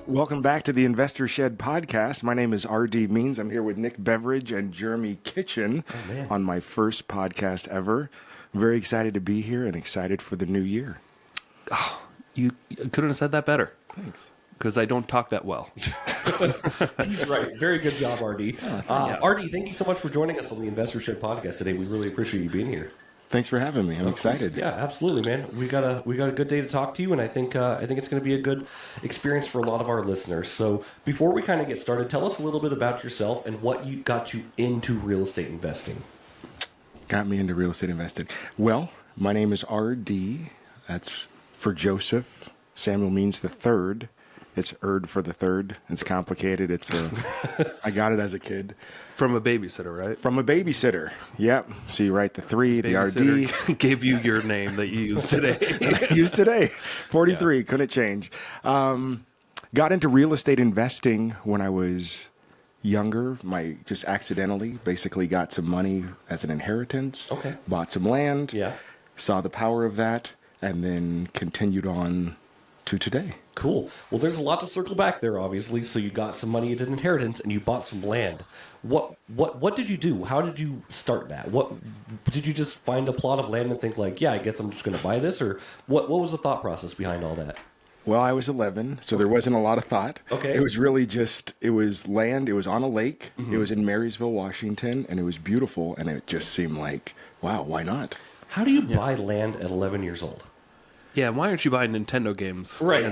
Welcome back to the Investor Shed podcast. My name is R.D. Means. I'm here with Nick Beveridge and Jeremy Kitchen on my first podcast ever. I'm very excited to be here and excited for the new year. Oh, you couldn't have said that better. Thanks. Because I don't talk that well. He's right. Very good job, RD. RD, thank you so much for joining us on the Investor Shed podcast today. We really appreciate you being here. Thanks for having me. I'm excited. Yeah, absolutely, man. We got a good day to talk to you, and I think it's going to be a good experience for a lot of our listeners. So before we kind of get started, tell us a little bit about yourself and what you got you into real estate investing. Got me into real estate investing. Well, my name is R.D. That's for Joseph. Samuel means the third. It's Erd for the third. It's complicated. I got it as a kid. From a babysitter, right? From a babysitter. Yep. So you write the 3, the RD. Gave you your name that you use today. Use today. 43. Yeah. Couldn't change. Got into real estate investing when I was younger. Just accidentally basically got some money as an inheritance. Okay. Bought some land. Yeah. Saw the power of that and then continued on to today. Cool. Well, there's a lot to circle back there, obviously. So you got some money at an inheritance, and you bought some land. What did you do? How did you start that? What did you just find a plot of land and think like, yeah, I guess I'm just going to buy this, or what was the thought process behind all that? Well, I was 11, so there wasn't a lot of thought. Okay. It was really it was land. It was on a lake. Mm-hmm. It was in Marysville, Washington, and it was beautiful. And it just seemed like, wow, why not? How do you buy land at 11 years old? Yeah, why aren't you buying Nintendo games? Right.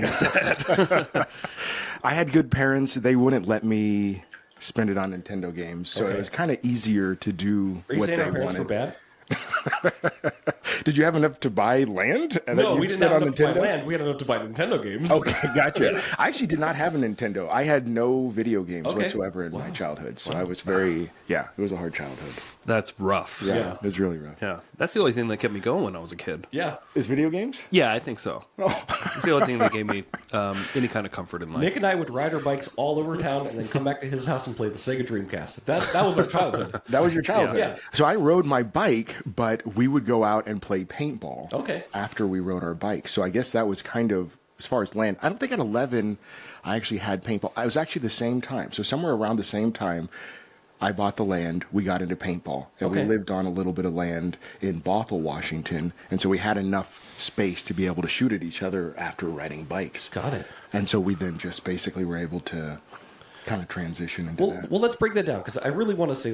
I had good parents. They wouldn't let me spend it on Nintendo games, so it was kind of easier to do Are you what saying they our parents wanted. were bad? Did you have enough to buy land? And No, then we you didn't spent have on enough to buy Nintendo? land. We had enough to buy Nintendo games. Okay, gotcha. I actually did not have a Nintendo. I had no video games whatsoever in my childhood, so I was it was a hard childhood. That's rough. Yeah, it was really rough. Yeah, that's the only thing that kept me going when I was a kid. Yeah. Is video games? Yeah, I think so. It's the only thing that gave me any kind of comfort in life. Nick and I would ride our bikes all over town and then come back to his house and play the Sega Dreamcast. That was our childhood. That was your childhood? Yeah. So I rode my bike, but we would go out and play paintball after we rode our bike. So I guess that was kind of, as far as land, I don't think at 11 I actually had paintball. I was actually the same time. So somewhere around the same time, I bought the land, we got into paintball, and we lived on a little bit of land in Bothell, Washington, and so we had enough space to be able to shoot at each other after riding bikes. Got it. And so we then just basically were able to kind of transition into that. Well, let's break that down, because I really want to say,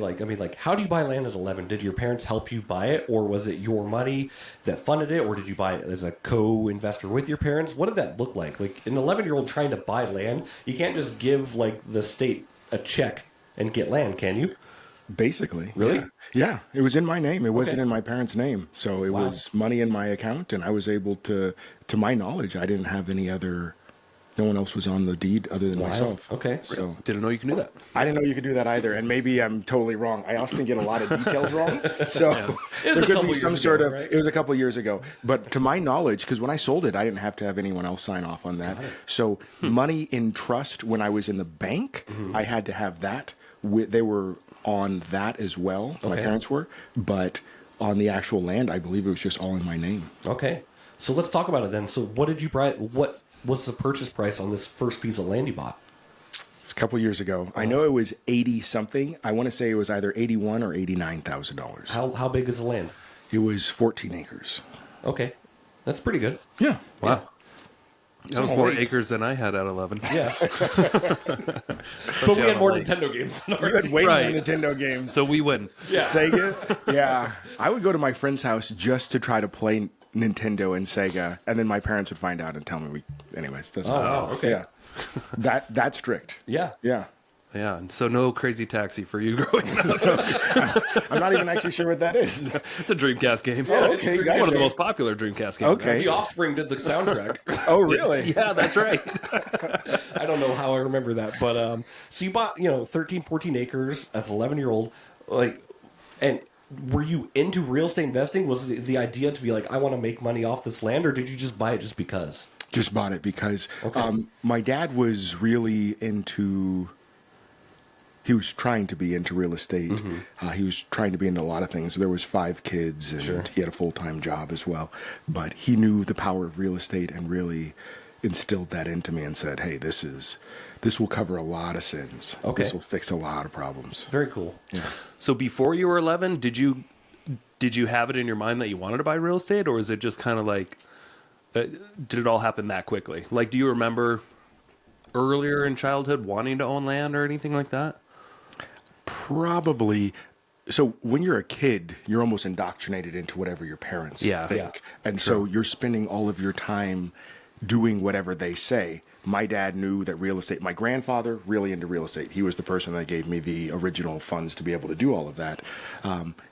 how do you buy land at 11? Did your parents help you buy it, or was it your money that funded it, or did you buy it as a co-investor with your parents? What did that look like? Like, an 11-year-old trying to buy land, you can't just give, the state a check and get land, can you? Basically. Really? Yeah. It was in my name. It wasn't in my parents' name. So it was money in my account, and I was able to my knowledge, I didn't have no one else was on the deed other than myself. Okay. So Didn't know you can do that. I didn't know you could do that either, and maybe I'm totally wrong. I often get a lot of details wrong, so there could be some sort of. It was a couple of years ago, but to my knowledge, because when I sold it, I didn't have to have anyone else sign off on that. So money in trust, when I was in the bank, I had to have that. They were on that as well. My parents were, but on the actual land, I believe it was just all in my name. Okay. So let's talk about it then. So what did you buy? What was the purchase price on this first piece of land you bought? It's a couple of years ago. I know it was 80 something. I want to say it was either $81,000 or $89,000. How big is the land? It was 14 acres. Okay. That's pretty good. Yeah. Wow. That was more acres than I had at 11. Yeah. But we had more Nintendo games than You had way more Nintendo games. So we win. Yeah. Sega? Yeah. I would go to my friend's house just to try to play Nintendo and Sega, and then my parents would find out and tell me anyways. Doesn't matter. Oh, okay. Yeah. That's strict. Yeah. Yeah. Yeah, and so no Crazy Taxi for you growing up. I'm not even actually sure what that is. It's a Dreamcast game. Oh, okay, One gotcha. of the most popular Dreamcast games. Okay. The Offspring did the soundtrack. Oh, really? Yeah, that's right. I don't know how I remember that, but so you bought 13, 14 acres as an 11-year-old, and were you into real estate investing? Was the idea to be like, I want to make money off this land, or did you just buy it just because? Just bought it because my dad was really into. He was trying to be into real estate. Mm-hmm. He was trying to be into a lot of things. There was 5 kids, and he had a full-time job as well. But he knew the power of real estate and really instilled that into me and said, hey, this will cover a lot of sins. Okay. This will fix a lot of problems. Very cool. Yeah. So before you were 11, did you have it in your mind that you wanted to buy real estate, or is it just kind of like, did it all happen that quickly? Like, do you remember earlier in childhood wanting to own land or anything like that? Probably. So when you're a kid, you're almost indoctrinated into whatever your parents think. Yeah. And so you're spending all of your time doing whatever they say. My dad knew that real estate, my grandfather, really into real estate. He was the person that gave me the original funds to be able to do all of that.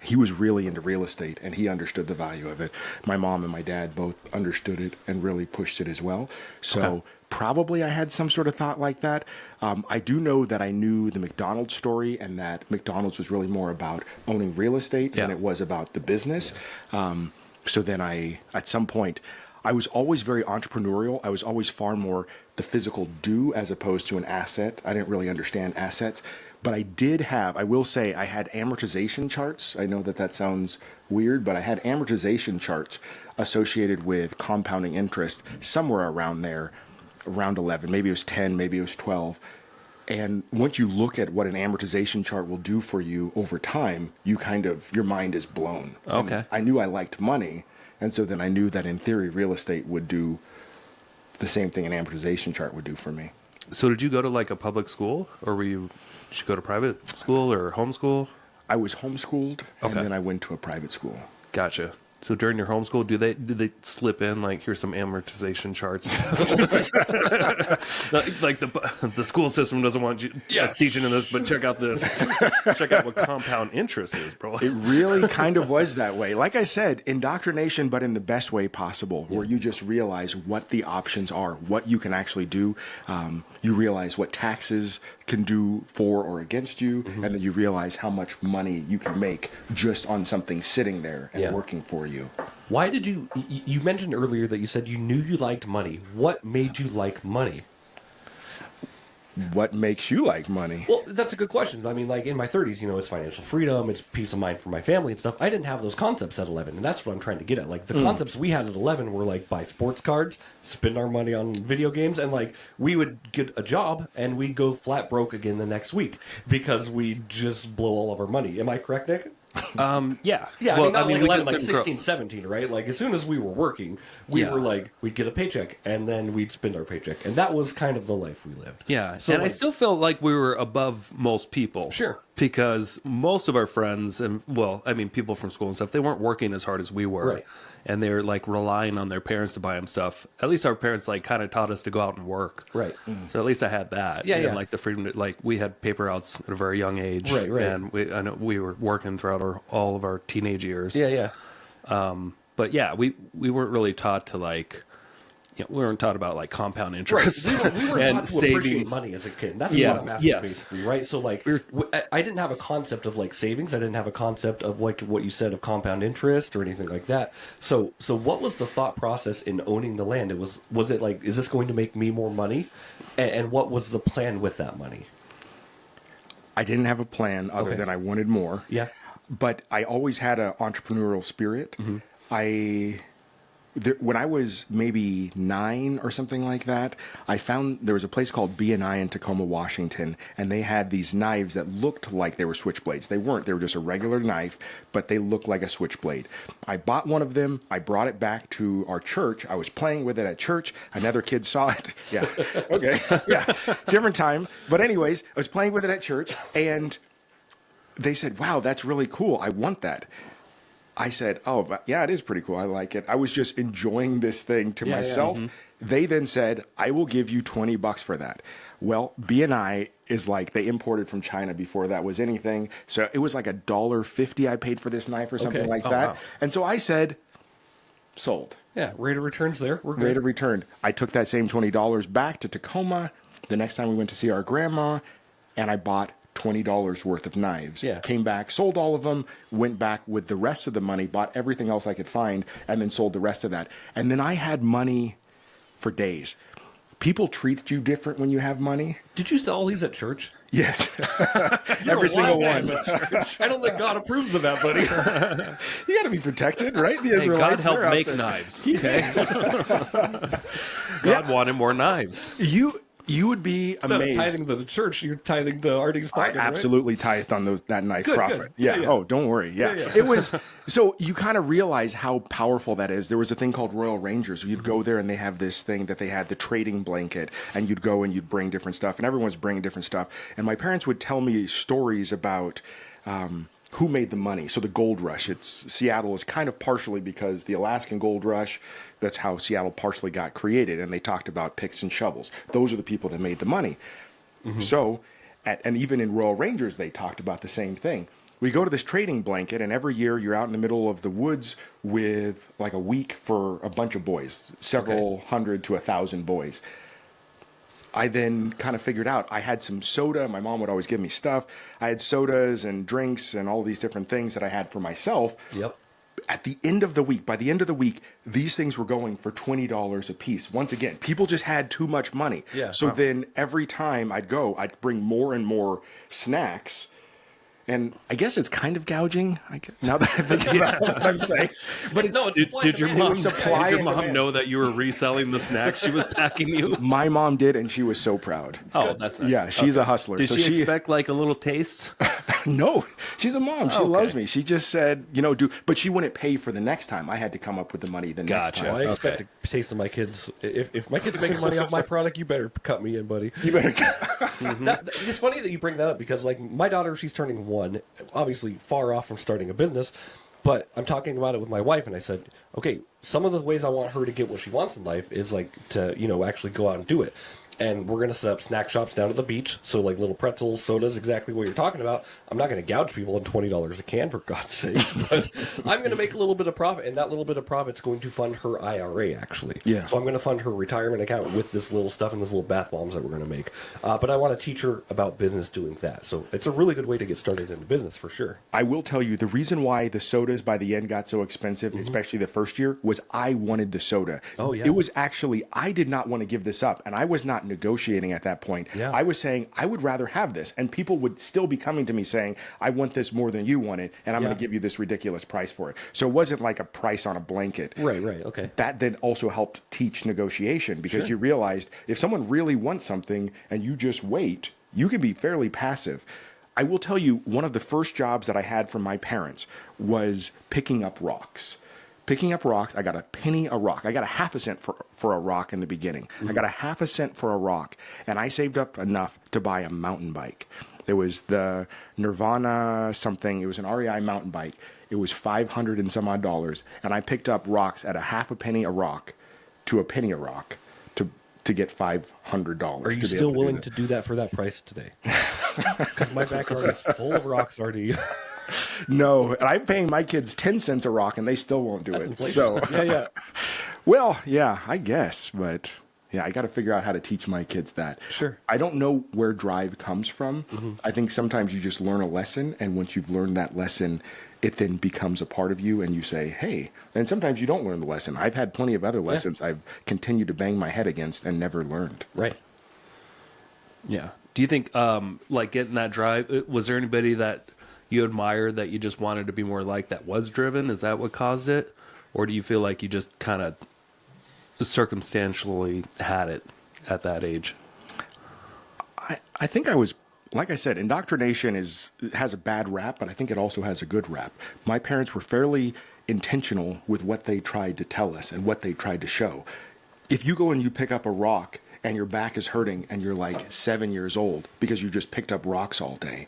He was really into real estate, and he understood the value of it. My mom and my dad both understood it and really pushed it as well. So probably I had some sort of thought like that. I do know that I knew the McDonald's story, and that McDonald's was really more about owning real estate than it was about the business. So then at some point, I was always very entrepreneurial. I was always far more the physical do as opposed to an asset. I didn't really understand assets, but I will say I had amortization charts. I know that sounds weird, but I had amortization charts associated with compounding interest somewhere around there, around 11. Maybe it was 10, maybe it was 12. And once you look at what an amortization chart will do for you over time, your mind is blown. Okay. And I knew I liked money. And so then I knew that in theory, real estate would do the same thing an amortization chart would do for me. So did you go to like a public school, or did you go to private school or homeschool? I was homeschooled, and then I went to a private school. Gotcha. So during your homeschool, did they slip in like, here's some amortization charts? Like the school system doesn't want you teaching in this, but check out this. Check out what compound interest is, bro. It really kind of was that way. Like I said, indoctrination, but in the best way possible, where you just realize what the options are, what you can actually do. You realize what taxes can do for or against you, and then you realize how much money you can make just on something sitting there and working for you. Why did you mentioned earlier that you said you knew you liked money. What made you like money? What makes you like money? Well, that's a good question. I mean, like in my 30s, it's financial freedom, it's peace of mind for my family and stuff. I didn't have those concepts at 11, and that's what I'm trying to get at. Like the concepts we had at 11 were like buy sports cards, spend our money on video games, and like we would get a job and we'd go flat broke again the next week because we just blow all of our money. Am I correct, Nick? Yeah. Yeah, Well, I mean, we like, just 11, like didn't 16, 17, right? Like, as soon as we were working, we were like, we'd get a paycheck, and then we'd spend our paycheck. And that was kind of the life we lived. Yeah, So, and I like, still feel like we were above most people. Sure. Because most of our friends, and people from school and stuff, they weren't working as hard as we were. Right. And they were like relying on their parents to buy them stuff. At least our parents like kind of taught us to go out and work. Right. So at least I had that. Yeah, and yeah. like the freedom to, like, we had paper outs at a very young age. Right, right. And I know we were working throughout all of our teenage years. Yeah. But yeah, we weren't really taught to like, we weren't taught about like compound interest We were and taught to appreciate savings. money as a kid. That's Yeah, what I'm asking, yes. basically, right? So, like, I didn't have a concept of, like, savings. I didn't have a concept of, like, what you said of compound interest or anything like that. So what was the thought process in owning the land? Was it like, is this going to make me more money? And what was the plan with that money? I didn't have a plan other than I wanted more. Yeah. But I always had an entrepreneurial spirit. When I was maybe 9 or something like that, I found there was a place called B&I in Tacoma, Washington, and they had these knives that looked like they were switchblades. They weren't. They were just a regular knife, but they looked like a switchblade. I bought one of them. I brought it back to our church. I was playing with it at church. Another kid saw it. Yeah. Okay. Yeah. Different time. But anyways, I was playing with it at church, and they said, wow, that's really cool. I want that. I said, oh, yeah, it is pretty cool. I like it. I was just enjoying this thing to myself. They then said, I will give you $20 for that. Well, B&I is like, they imported from China before that was anything. So it was like $1.50 I paid for this knife or something like that. Wow. And so I said, sold. Yeah, rate of return's there. We're good. Rate of return. I took that same $20 back to Tacoma. The next time we went to see our grandma, and I bought $20 worth of knives. Yeah. Came back, sold all of them, went back with the rest of the money, bought everything else I could find, and then sold the rest of that. And then I had money for days. people treat you different when you have money. Did you sell all these at church? Yes. Every single one. I don't think God approves of that, buddy. You got to be protected, right? The Hey, God Israelites, helped they're out make there. knives. Okay. God wanted more knives. You would be Instead of amazed. tithing to the church, you're tithing to Artie's I pocket, right? absolutely tithed on that knife Good, profit. good. Yeah. Yeah, yeah. Oh, don't worry. Yeah. It was so you kind of realize how powerful that is. There was a thing called Royal Rangers. You'd go there and they have this thing that they had, the trading blanket, and you'd go and you'd bring different stuff, and everyone's bringing different stuff. And my parents would tell me stories about who made the money. So the gold rush. Seattle is kind of partially because the Alaskan gold rush. That's how Seattle partially got created. And they talked about picks and shovels. Those are the people that made the money. So, and even in Royal Rangers, they talked about the same thing. We go to this trading blanket, and every year you're out in the middle of the woods with like a week for a bunch of boys, several hundred to 1,000 boys. I then kind of figured out I had some soda. My mom would always give me stuff. I had sodas and drinks and all these different things that I had for myself. Yep. At the end of the week, by the end of the week, these things were going for $20 a piece. Once again, people just had too much money. Yeah. So then every time I'd go, I'd bring more and more snacks. And I guess it's kind of gouging, now that I think about what I'm saying. But it's, No, it's Did your mom, supply did your and mom demand. know that you were reselling the snacks she was packing you? My mom did, and she was so proud. Oh, that's nice. Yeah, she's a hustler. Did so she expect like a little taste? No, she's a mom. She Okay. loves me. She just said, but she wouldn't pay for the next time. I had to come up with the money the next Gotcha. time. Well, I expect to taste of my kids. If my kids making money off my product, you better cut me in, buddy. You better. It's funny that you bring that up because, like, my daughter, she's turning 1, obviously far off from starting a business, but I'm talking about it with my wife, and I said, okay, some of the ways I want her to get what she wants in life is like to, actually go out and do it. And we're going to set up snack shops down at the beach. So like little pretzels, sodas, exactly what you're talking about. I'm not going to gouge people on $20 a can, for God's sake. But I'm going to make a little bit of profit. And that little bit of profit's going to fund her IRA, actually. Yeah. So I'm going to fund her retirement account with this little stuff and this little bath bombs that we're going to make. But I want to teach her about business doing that. So it's a really good way to get started in business, for sure. I will tell you, the reason why the sodas by the end got so expensive, especially the first year, was I wanted the soda. Oh, yeah. It was actually, I did not want to give this up, and I was not negotiating at that point. Yeah. I was saying, I would rather have this, and people would still be coming to me saying, I want this more than you want it, and I'm going to give you this ridiculous price for it. So it wasn't like a price on a blanket. Right, okay. That then also helped teach negotiation, because you realized if someone really wants something and you just wait, you can be fairly passive. I will tell you, one of the first jobs that I had from my parents was picking up rocks. Picking up rocks, I got a penny a rock. I got a half a cent for a rock in the beginning. I got a half a cent for a rock, and I saved up enough to buy a mountain bike. It was the Nirvana something. It was an REI mountain bike. It was $500 and some odd, and I picked up rocks at a half a penny a rock to a penny a rock to get $500. Are you still willing to do that for that price today? Because my backyard is full of rocks, Artie. No, and I'm paying my kids 10 cents a rock, and they still won't do it. Inflation. So, yeah. well, yeah, I guess, but yeah, I got to figure out how to teach my kids that. Sure. I don't know where drive comes from. I think sometimes you just learn a lesson, and once you've learned that lesson, it then becomes a part of you, and you say, hey, and sometimes you don't learn the lesson. I've had plenty of other lessons I've continued to bang my head against and never learned. Right. Yeah. Do you think, like getting that drive, was there anybody that you admired that you just wanted to be more like that was driven? Is that what caused it? Or do you feel like you just kind of circumstantially had it at that age? I think I was, like I said, indoctrination has a bad rap, but I think it also has a good rap. My parents were fairly intentional with what they tried to tell us and what they tried to show. If you go and you pick up a rock and your back is hurting and you're like 7 years old because you just picked up rocks all day,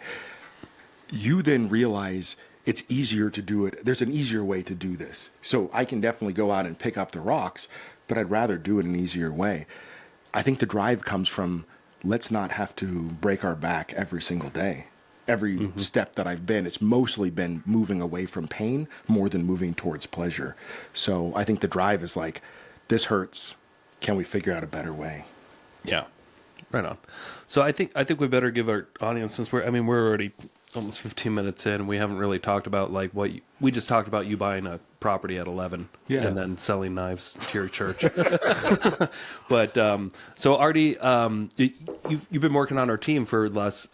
you then realize it's easier to do it. There's an easier way to do this. So I can definitely go out and pick up the rocks, but I'd rather do it an easier way. I think the drive comes from, let's not have to break our back every single day. Every step that I've been, it's mostly been moving away from pain more than moving towards pleasure. So I think the drive is like, this hurts. Can we figure out a better way? Yeah. Right on. So I think we better give our audience, since we're already almost 15 minutes in. We haven't really talked about like we just talked about you buying a property at 11 and then selling knives to your church. But so Artie, you've been working on our team for the last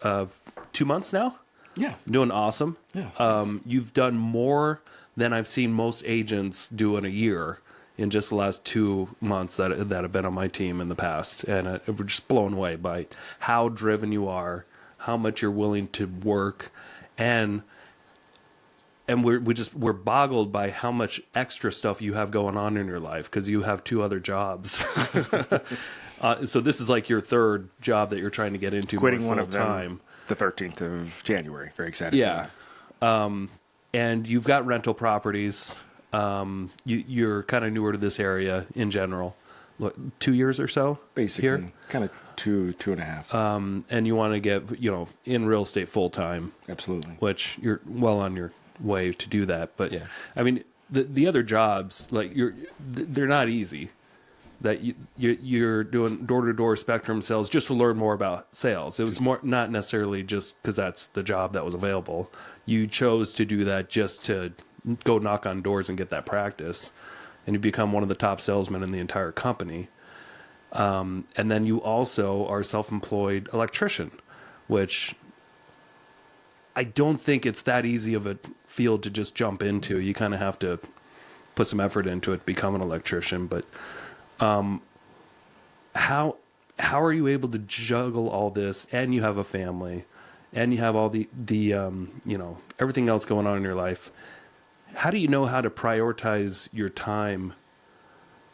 2 months now. Yeah. Doing awesome. Yeah. You've done more than I've seen most agents do in a year in just the last 2 months that have been on my team in the past. And we're just blown away by how driven you are, how much you're willing to work, and we're boggled by how much extra stuff you have going on in your life because you have 2 other jobs. So this is like your third job that you're trying to get into. Quitting more one of them time. the 13th of January. Very excited. Yeah. And you've got rental properties. You're kind of newer to this area in general. What, 2 years or so? Basically, here? kind of 2.5. And you want to get, in real estate full time. Absolutely. Which you're well on your way to do that. But Yeah. I mean, the other jobs, like they're not easy. That you're doing door-to-door spectrum sales just to learn more about sales. It was more not necessarily just because that's the job that was available. You chose to do that just to go knock on doors and get that practice, and you become one of the top salesmen in the entire company. And then you also are a self-employed electrician, which I don't think it's that easy of a field to just jump into. You kind of have to put some effort into it, become an electrician, but how are you able to juggle all this, and you have a family, and you have all the everything else going on in your life? How do you know how to prioritize your time,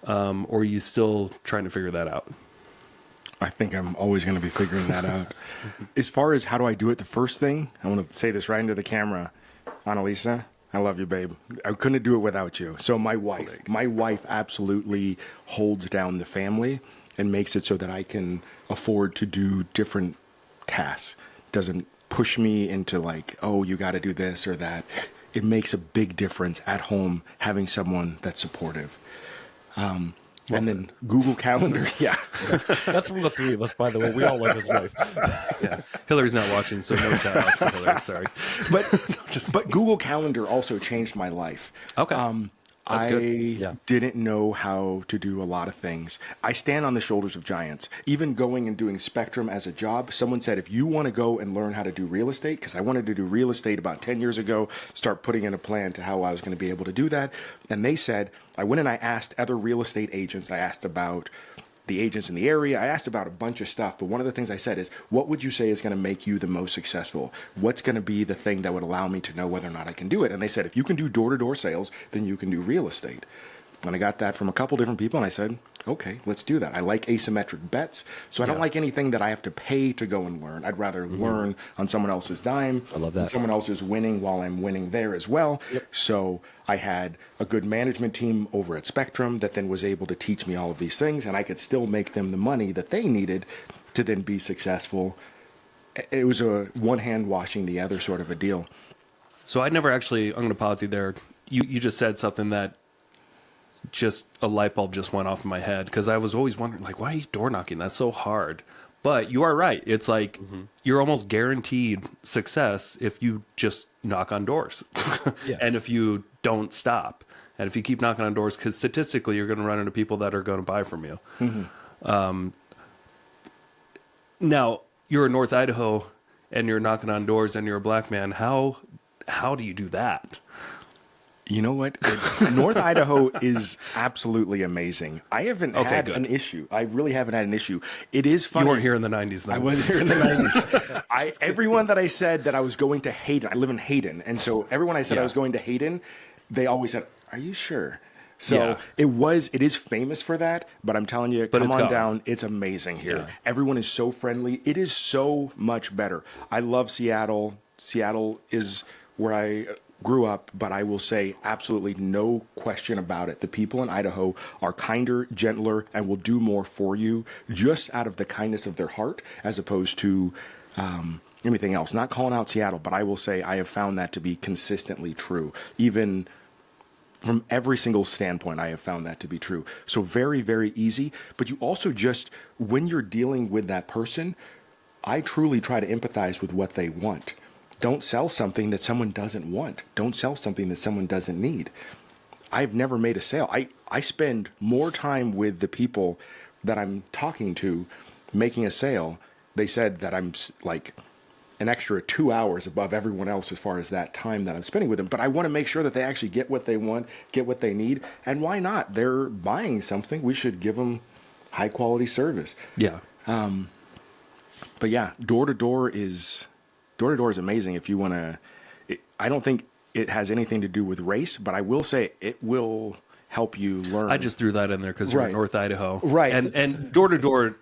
or are you still trying to figure that out? I think I'm always going to be figuring that out. As far as how do I do it, the first thing, I want to say this right into the camera. Annalisa, I love you, babe. I couldn't do it without you. So my wife absolutely holds down the family and makes it so that I can afford to do different tasks. Doesn't push me into like, oh, you got to do this or that. It makes a big difference at home having someone that's supportive. And then Google Calendar, yeah. That's from the 3 of us, by the way. We all love his wife. Yeah, Hillary's not watching, so no shout outs to Hillary. Sorry, but Google Calendar also changed my life. Okay. That's good. I didn't know how to do a lot of things. I stand on the shoulders of giants. Even going and doing Spectrum as a job, someone said, if you want to go and learn how to do real estate, because I wanted to do real estate about 10 years ago, start putting in a plan to how I was going to be able to do that. And they said, I went and I asked other real estate agents. I asked about the agents in the area. I asked about a bunch of stuff, but one of the things I said is, what would you say is going to make you the most successful? What's going to be the thing that would allow me to know whether or not I can do it? And they said, if you can do door-to-door sales, then you can do real estate. And I got that from a couple different people, and I said, okay, let's do that. I like asymmetric bets, so I don't like anything that I have to pay to go and learn. I'd rather learn on someone else's dime. I love that. And someone else is winning while I'm winning there as well. Yep. So I had a good management team over at Spectrum that then was able to teach me all of these things, and I could still make them the money that they needed to then be successful. It was a one hand washing the other sort of a deal. So I never actually, I'm going to pause you there. You just said something that just a light bulb just went off in my head, because I was always wondering, like, why are you door knocking? That's so hard. But you are right. It's like you're almost guaranteed success if you just knock on doors. And if you don't stop. And if you keep knocking on doors, because statistically you're going to run into people that are going to buy from you. Now, you're in North Idaho and you're knocking on doors and you're a black man. How do you do that? You know what? North Idaho is absolutely amazing. I haven't had an issue. I really haven't had an issue. It is funny. You weren't here in the 90s, though. I wasn't here in the 90s. Everyone that I said that I was going to Hayden, I live in Hayden, and so everyone I said I was going to Hayden, they always said, are you sure? So it is famous for that, but I'm telling you, come on down. It's amazing here. Yeah. Everyone is so friendly. It is so much better. I love Seattle. Seattle is where I grew up, but I will say absolutely no question about it. The people in Idaho are kinder, gentler, and will do more for you just out of the kindness of their heart, as opposed to anything else. Not calling out Seattle, but I will say I have found that to be consistently true. Even from every single standpoint, I have found that to be true. So very, very easy. But you also just, when you're dealing with that person, I truly try to empathize with what they want. don't sell something that someone doesn't want. Don't sell something that someone doesn't need. I've never made a sale. I spend more time with the people that I'm talking to making a sale. They said that I'm like an extra 2 hours above everyone else as far as that time that I'm spending with them. But I want to make sure that they actually get what they want, get what they need. And why not? They're buying something. We should give them high quality service. Yeah. But yeah, door to door is amazing. If you want to, I don't think it has anything to do with race, but I will say it will help you learn. I just threw that in there because you're in Right. North Idaho. Right. And door to door,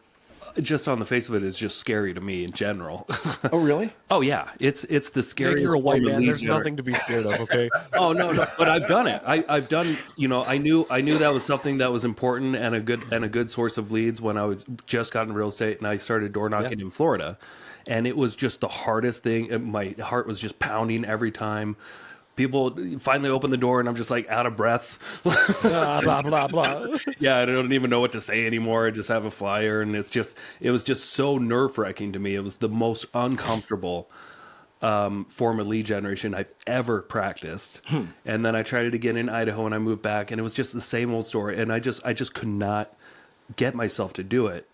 just on the face of it, is just scary to me in general. Oh, really? Oh yeah, it's the scariest. You're a white form of man. lead There's nothing to be scared of. Okay. Oh no, but I've done it. I've done. I knew that was something that was important and a good source of leads when I was just got in real estate and I started door knocking in Florida, and it was just the hardest thing. My heart was just pounding every time. People finally open the door and I'm just like out of breath. Blah, blah, blah, blah. Yeah, I don't even know what to say anymore. I just have a flyer, and it was just so nerve-wracking to me. It was the most uncomfortable form of lead generation I've ever practiced. And then I tried it again in Idaho, and I moved back, and it was just the same old story. And I just could not get myself to do it.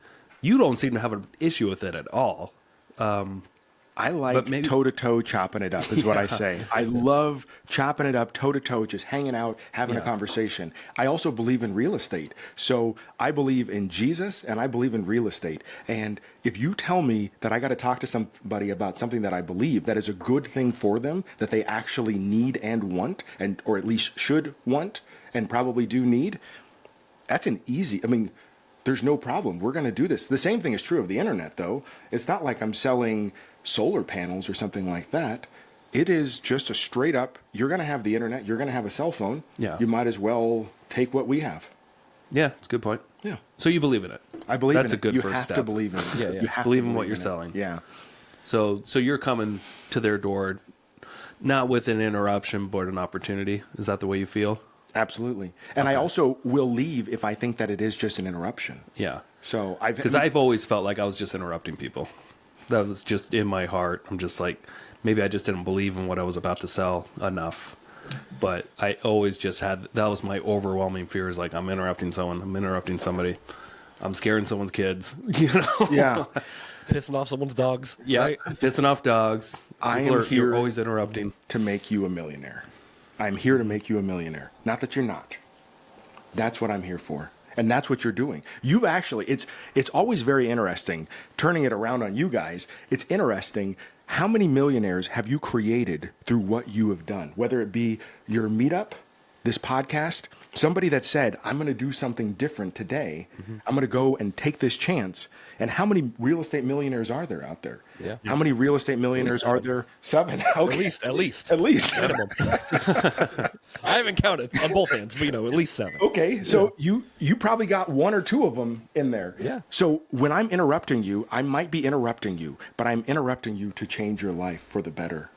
You don't seem to have an issue with it at all. I like toe-to-toe chopping it up is what I say. I love chopping it up toe-to-toe, just hanging out, having a conversation. I also believe in real estate. So I believe in Jesus and I believe in real estate. And if you tell me that I got to talk to somebody about something that I believe that is a good thing for them, that they actually need and want, and or at least should want and probably do need, that's there's no problem. We're going to do this. The same thing is true of the internet, though. It's not like I'm selling solar panels or something like that. It is just a straight up, you're going to have the internet, you're going to have a cell phone. Yeah. You might as well take what we have. Yeah, it's a good point. Yeah. So you believe in it? I believe in it. That's a good you first have step. to believe in it. Yeah. You have Believe to in what you're it. selling. Yeah. So you're coming to their door, not with an interruption, but an opportunity. Is that the way you feel? Absolutely. And I also will leave if I think that it is just an interruption. Yeah. So Because I've always felt like I was just interrupting people. That was just in my heart. I'm just like, maybe I just didn't believe in what I was about to sell enough. But I always just that was my overwhelming fear, is like, I'm interrupting someone. I'm interrupting somebody. I'm scaring someone's kids. Yeah. Pissing off someone's dogs. Yeah. Right? Pissing off dogs. You're always interrupting. To make you a millionaire. I'm here to make you a millionaire. Not that you're not. That's what I'm here for. And that's what you're doing. You actually, it's always very interesting, turning it around on you guys. It's interesting, how many millionaires have you created through what you have done? Whether it be your meetup, this podcast, somebody that said, I'm going to do something different today. I'm going to go and take this chance. And how many real estate millionaires are there out there? Yeah. How many real estate millionaires are there? 7. Okay. At least. Minimum. I haven't counted on both hands, but at least 7. Okay, so you probably got 1 or 2 of them in there. Yeah. So when I'm interrupting you, I might be interrupting you, but I'm interrupting you to change your life for the better.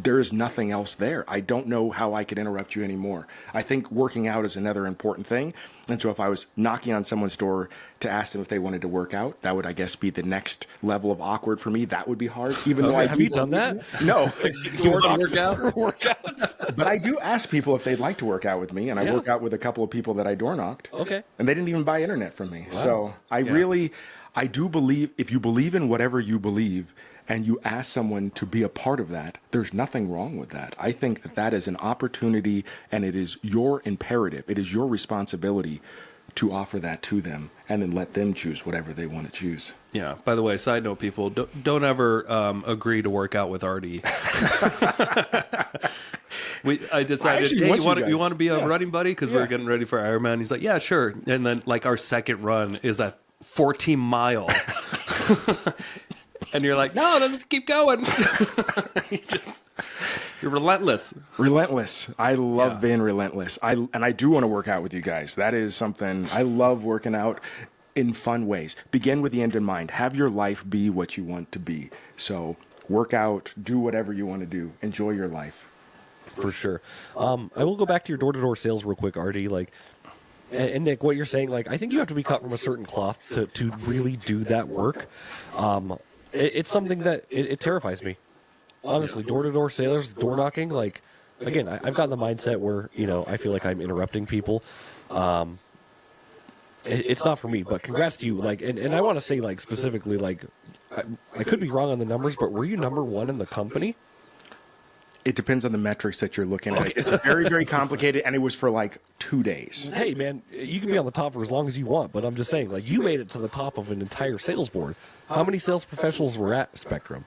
There is nothing else there. I don't know how I could interrupt you anymore. I think working out is another important thing. And so if I was knocking on someone's door to ask them if they wanted to work out, that would, I guess, be the next level of awkward for me. That would be hard. Even though Have you done that? No. Door workouts? But I do ask people if they'd like to work out with me, and I work out with a couple of people that I door knocked. Okay. And they didn't even buy internet from me. Wow. So I do believe, if you believe in whatever you believe, and you ask someone to be a part of that, there's nothing wrong with that. I think that that is an opportunity, and it is your imperative. It is your responsibility to offer that to them, and then let them choose whatever they want to choose. Yeah. By the way, side note, people, don't ever agree to work out with RD. I decided, hey, you want to be a running buddy? Because we're getting ready for Ironman. He's like, yeah, sure. And then like our second run is a 14-mile. And you're like, no, let's keep going. You're relentless. Relentless. I love being relentless. I do want to work out with you guys. That is something I love, working out in fun ways. Begin with the end in mind. Have your life be what you want to be. So work out, do whatever you want to do. Enjoy your life. For sure. I will go back to your door-to-door sales real quick, Artie. And Nick, what you're saying, I think you have to be cut from a certain cloth to really do that work. It's something that it terrifies me. honestly, door-to-door sales, door knocking, like, again, I've gotten the mindset where, I feel like I'm interrupting people. It's not for me, but congrats to you. Like, and I want to say, like, specifically, like, I could be wrong on the numbers, but were you number one in the company? It depends on the metrics that you're looking at. It's very, very complicated, and it was for like 2 days. Hey, man, you can be on the top for as long as you want, but I'm just saying, like, you made it to the top of an entire sales board. How many sales professionals were at Spectrum?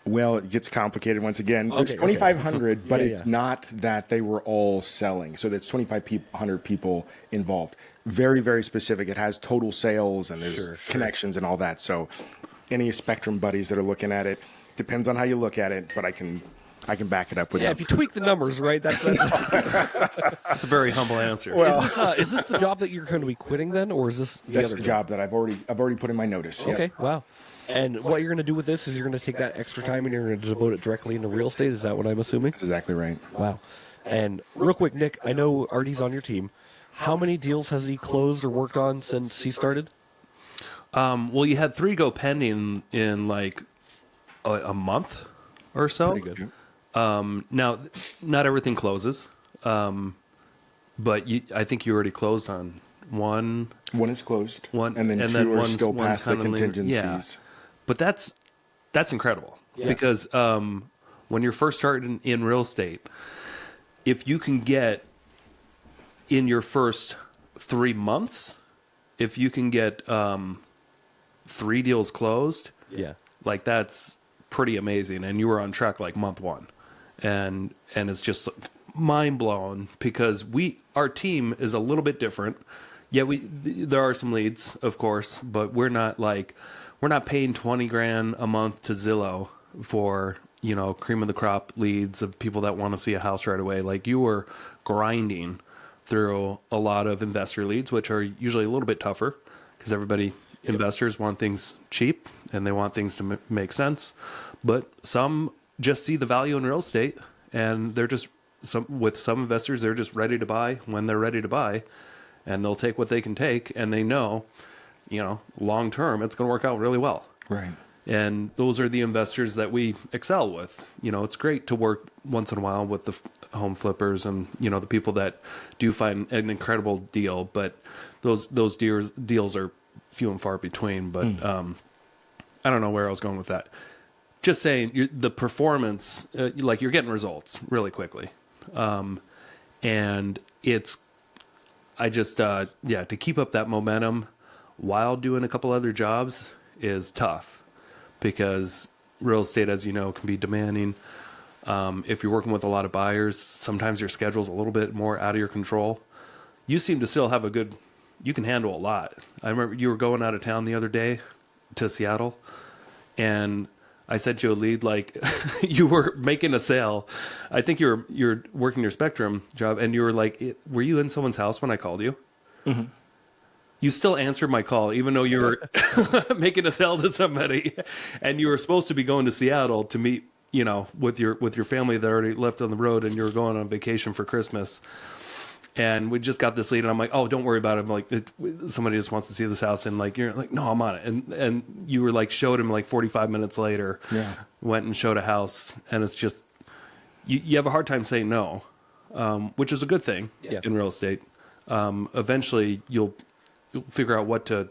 Well, it gets complicated once again. There's 2,500, but it's not that they were all selling. So that's 2,500 people involved. Very, very specific. It has total sales and there's connections and all that. So any Spectrum buddies that are looking at it, depends on how you look at it, but I can back it up with if you tweak the numbers, right? That's a very humble answer. Well, is this the job that you're going to be quitting then, or is this the other job that I've already put in my notice? Okay, Yep. wow. And what you're going to do with this is you're going to take that extra time and you're going to devote it directly into real estate. Is that what I'm assuming? That's exactly right. Wow. And real quick, Nick, I know Artie's on your team. How many deals has he closed or worked on since he started? Well, you had 3 go pending in like a month or so. Pretty good. Now, not everything closes, but I think you already closed on one. One is closed. One, and then two are still past the contingencies. Yeah. But that's incredible because when you're first starting in real estate, if you can get in your first 3 months, if you can get 3 deals closed, like that's pretty amazing. And you were on track like month 1, and it's just mind blown because our team is a little bit different. Yeah, there are some leads, of course, but we're not paying $20,000 a month to Zillow for, cream of the crop leads of people that want to see a house right away. Like you were grinding through a lot of investor leads, which are usually a little bit tougher because investors want things cheap and they want things to make sense. But some just see the value in real estate and they're just with some investors, they're just ready to buy when they're ready to buy, and they'll take what they can take, and they know, long term, it's going to work out really well. Right. And those are the investors that we excel with. It's great to work once in a while with the home flippers and, the people that do find an incredible deal, but those deals are few and far between. But I don't know where I was going with that. Just saying the performance, like you're getting results really quickly. And to keep up that momentum while doing a couple other jobs is tough because real estate, as you know, can be demanding. If you're working with a lot of buyers, sometimes your schedule's a little bit more out of your control. You seem to still have you can handle a lot. I remember you were going out of town the other day to Seattle, and I sent you a lead like you were making a sale. I think you're working your Spectrum job, and you were like, were you in someone's house when I called you? Mm-hmm. You still answered my call, even though you were making a sale to somebody, and you were supposed to be going to Seattle to meet, with your family that already left on the road, and you were going on vacation for Christmas. And we just got this lead, and I'm like, oh, don't worry about it. I'm like, somebody just wants to see this house. And like, you're like, no, I'm on it. And you were like, showed him like 45 minutes later, went and showed a house. And it's just, you have a hard time saying no, which is a good thing in real estate. Eventually you'll figure out what to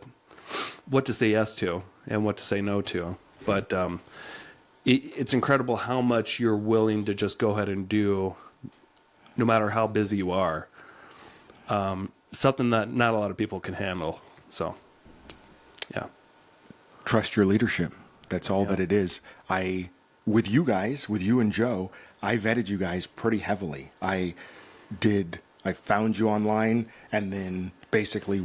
say yes to and what to say no to. But it's incredible how much you're willing to just go ahead and do, no matter how busy you are. Something that not a lot of people can handle. So, yeah. Trust your leadership. That's all that it is. With you and Joe, I vetted you guys pretty heavily. I found you online and then basically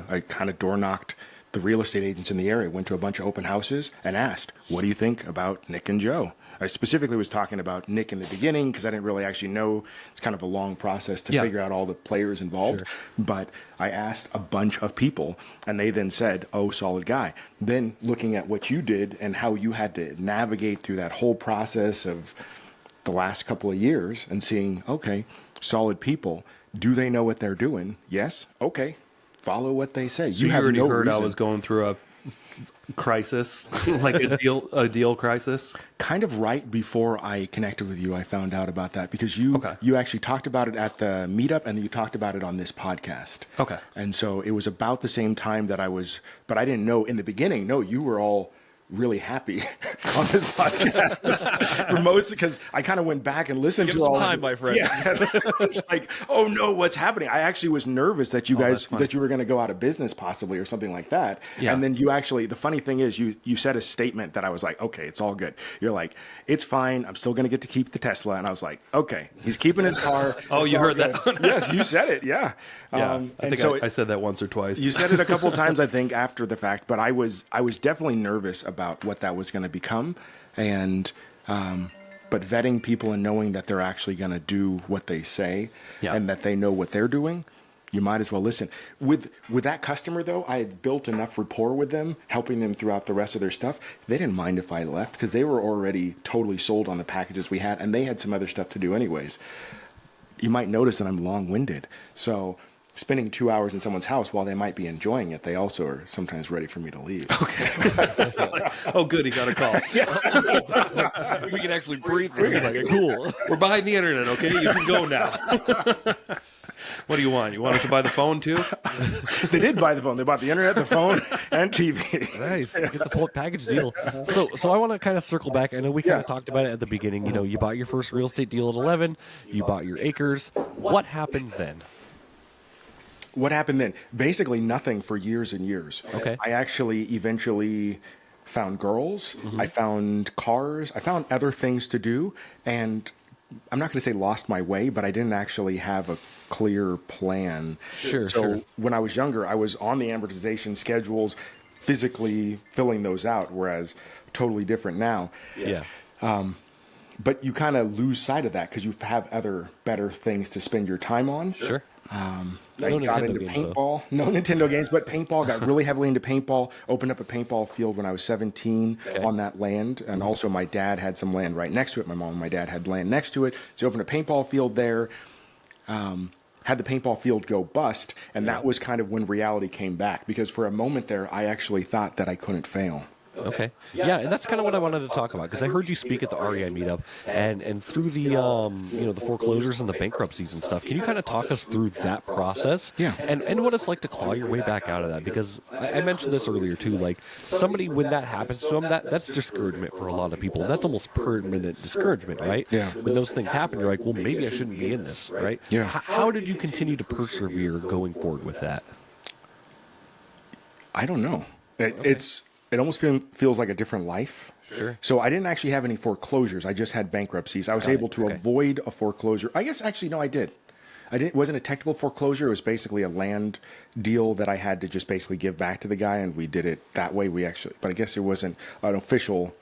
I kind of door knocked the real estate agents in the area, went to a bunch of open houses and asked, what do you think about Nick and Joe? I specifically was talking about Nick in the beginning because I didn't really actually know. It's kind of a long process to figure out all the players involved. Sure. But I asked a bunch of people, and they then said, oh, solid guy. Then looking at what you did and how you had to navigate through that whole process of the last couple of years and seeing, okay, solid people. Do they know what they're doing? Yes. Okay. Follow what they say. So you already heard I was going through crisis, like a deal crisis? Kind of right before I connected with you, I found out about that because you actually talked about it at the meetup and you talked about it on this podcast. Okay. And so it was about the same time that but I didn't know in the beginning, no, you were all really happy on this podcast for most, because I kind of went back and listened Give to all some time, my friend. Yeah, I was like, oh no, what's happening? I actually was nervous that you guys that you were going to go out of business possibly or something like that. Yeah. And then you actually, the funny thing is, you said a statement that I was like, okay, it's all good. You're like, it's fine. I'm still going to get to keep the Tesla. And I was like, okay, he's keeping his car. Oh, you heard good. that? Yes, you said it. Yeah. Yeah, I think I said that once or twice. You said it a couple of times, I think, after the fact, but I was definitely nervous about what that was going to become, and but vetting people and knowing that they're actually going to do what they say, and that they know what they're doing, you might as well listen. With that customer, though, I had built enough rapport with them, helping them throughout the rest of their stuff. They didn't mind if I left because they were already totally sold on the packages we had, and they had some other stuff to do anyways. You might notice that I'm long-winded, so spending 2 hours in someone's house while they might be enjoying it, they also are sometimes ready for me to leave. Okay. Oh, good. He got a call. We can actually breathe through it. Cool. We're behind the internet, okay? You can go now. What do you want? You want us to buy the phone, too? They did buy the phone. They bought the internet, the phone, and TV. Nice. Get the full package deal. So I want to kind of circle back. I know we kind of talked about it at the beginning. You know, you bought your first real estate deal at 11. You bought your acres. What happened then? What happened then? Basically nothing for years and years. Okay. I actually eventually found girls. Mm-hmm. I found cars. I found other things to do. And I'm not going to say lost my way, but I didn't actually have a clear plan. So when I was younger, I was on the amortization schedules, physically filling those out, whereas totally different now. Yeah. But you kind of lose sight of that because you have other better things to spend your time on. Sure. I got into paintball. No Nintendo games, but paintball. Got really heavily into paintball. Opened up a paintball field when I was 17 on that land. And also my dad had some land right next to it. My mom and my dad had land next to it. So opened a paintball field there. Had the paintball field go bust. And that was kind of when reality came back. Because for a moment there, I actually thought that I couldn't fail. Okay. Yeah, and that's kind of what I wanted to talk about, because I heard you speak at the REI meetup, and through the the foreclosures and the bankruptcies and stuff. Can you kind of talk us through that process? Yeah. And what it's like to claw your way back out of that? Because I mentioned this earlier too. Like somebody, when that happens to them, that's discouragement for a lot of people. That's almost permanent discouragement, right? Yeah. When those things happen, you're like, well, maybe I shouldn't be in this, right? Yeah. How did you continue to persevere going forward with that? I don't know. It almost feels like a different life. Sure. So I didn't actually have any foreclosures. I just had bankruptcies. I was able to avoid a foreclosure. I guess actually, no, I did. It wasn't a technical foreclosure. It was basically a land deal that I had to just basically give back to the guy, and we did it that way. But I guess it wasn't an official,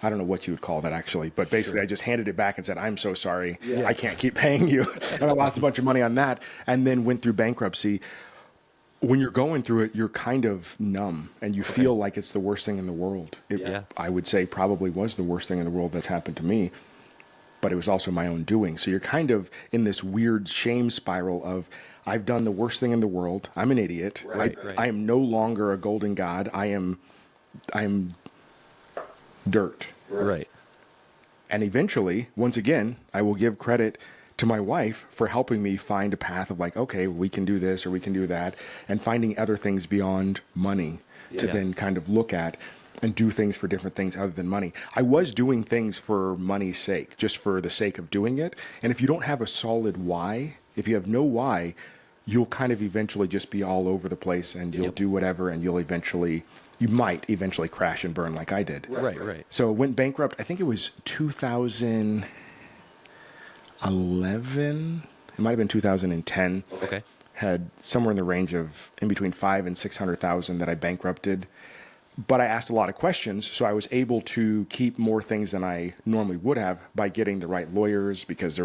I don't know what you would call that actually, but basically I just handed it back and said, I'm so sorry. Yeah. I can't keep paying you. And I lost a bunch of money on that, and then went through bankruptcy. When you're going through it, you're kind of numb and you feel like it's the worst thing in the world. I would say probably was the worst thing in the world that's happened to me, but it was also my own doing. So you're kind of in this weird shame spiral of, I've done the worst thing in the world. I'm an idiot. Right. I am no longer a golden god. I am dirt. Right. And eventually, once again, I will give credit to my wife for helping me find a path of like, okay, we can do this or we can do that, and finding other things beyond money to then kind of look at and do things for different things other than money. I was doing things for money's sake, just for the sake of doing it. And if you don't have a solid why, if you have no why, you'll kind of eventually just be all over the place and you'll do whatever, and you might eventually crash and burn like I did. Right. So went bankrupt, I think it was 2011. It might have been 2010. Okay. Had somewhere in the range of in between 500,000 and 600,000 that I bankrupted. But I asked a lot of questions, so I was able to keep more things than I normally would have by getting the right lawyers, because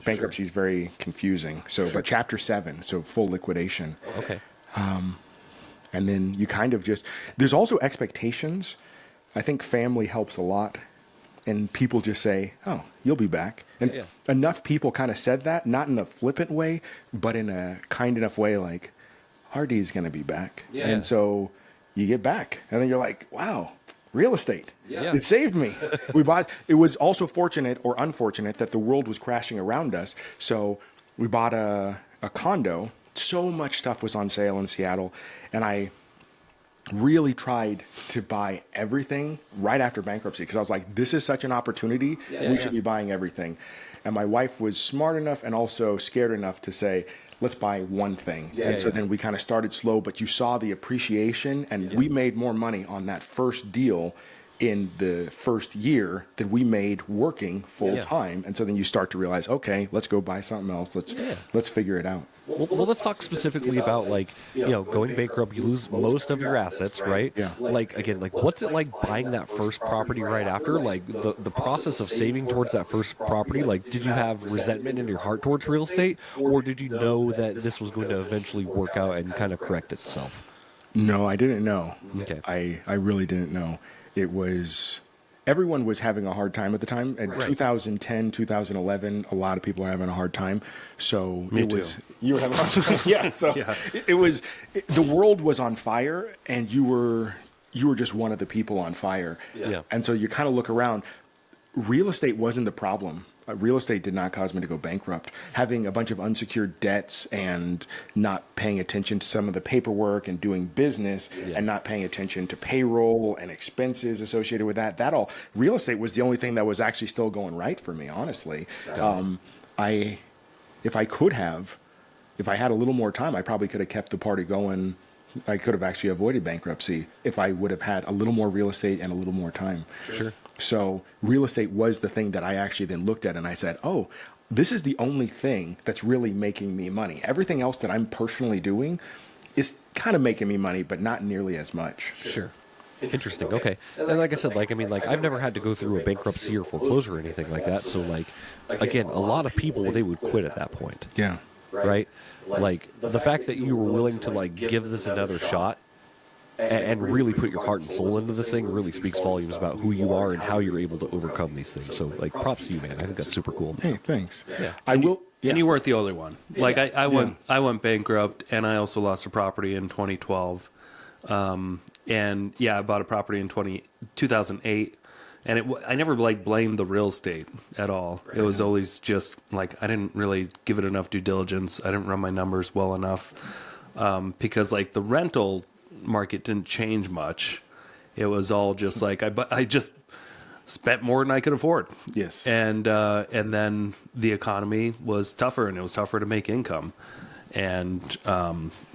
bankruptcy is very confusing. So, but Chapter 7, so full liquidation. Okay. And then you kind of there's also expectations. I think family helps a lot. And people just say, oh, you'll be back. And enough people kind of said that, not in a flippant way, but in a kind enough way like, RD's going to be back. Yeah. And so you get back. And then you're like, wow, real estate. Yeah. It saved me. It was also fortunate or unfortunate that the world was crashing around us. So we bought a condo. So much stuff was on sale in Seattle. And I really tried to buy everything right after bankruptcy because I was like, this is such an opportunity. We should be buying everything. And my wife was smart enough and also scared enough to say, let's buy one thing. And so then we kind of started slow, but you saw the appreciation, and we made more money on that first deal in the first year than we made working full time. And so then you start to realize, okay, let's go buy something else. Let's figure it out. Well, let's talk specifically about like, going bankrupt, you lose most of your assets, right? Yeah. Like, again, like what's it like buying that first property right after? Like the process of saving towards that first property, like did you have resentment in your heart towards real estate, or did you know that this was going to eventually work out and kind of correct itself? No, I didn't know. Okay. I really didn't know. Everyone was having a hard time at the time. In 2010, 2011, a lot of people are having a hard time. So Me it too. was, you were having a hard time. Yeah. So the world was on fire, and you were just one of the people on fire. Yeah. And so you kind of look around. Real estate wasn't the problem. Real estate did not cause me to go bankrupt. Having a bunch of unsecured debts and not paying attention to some of the paperwork and doing business and not paying attention to payroll and expenses associated with that real estate was the only thing that was actually still going right for me, honestly. If I had a little more time, I probably could have kept the party going. I could have actually avoided bankruptcy if I would have had a little more real estate and a little more time. Sure. So real estate was the thing that I actually then looked at and I said, oh, this is the only thing that's really making me money. Everything else that I'm personally doing is kind of making me money, but not nearly as much. Sure. Interesting. Okay. And like I said, I've never had to go through a bankruptcy or foreclosure or anything like that. So again, a lot of people, they would quit at that point. Yeah. Right? Like the fact that you were willing to give this another shot and really put your heart and soul into this thing really speaks volumes about who you are and how you're able to overcome these things. So props to you, man. I think that's super cool. Hey, thanks. Yeah. And you weren't the only one. Like I went bankrupt, and I also lost a property in 2012. And I bought a property in 2008. And I never blamed the real estate at all. Right. It was always just I didn't really give it enough due diligence. I didn't run my numbers well enough because the rental market didn't change much. It was all just I just spent more than I could afford. Yes. And then the economy was tougher, and it was tougher to make income. And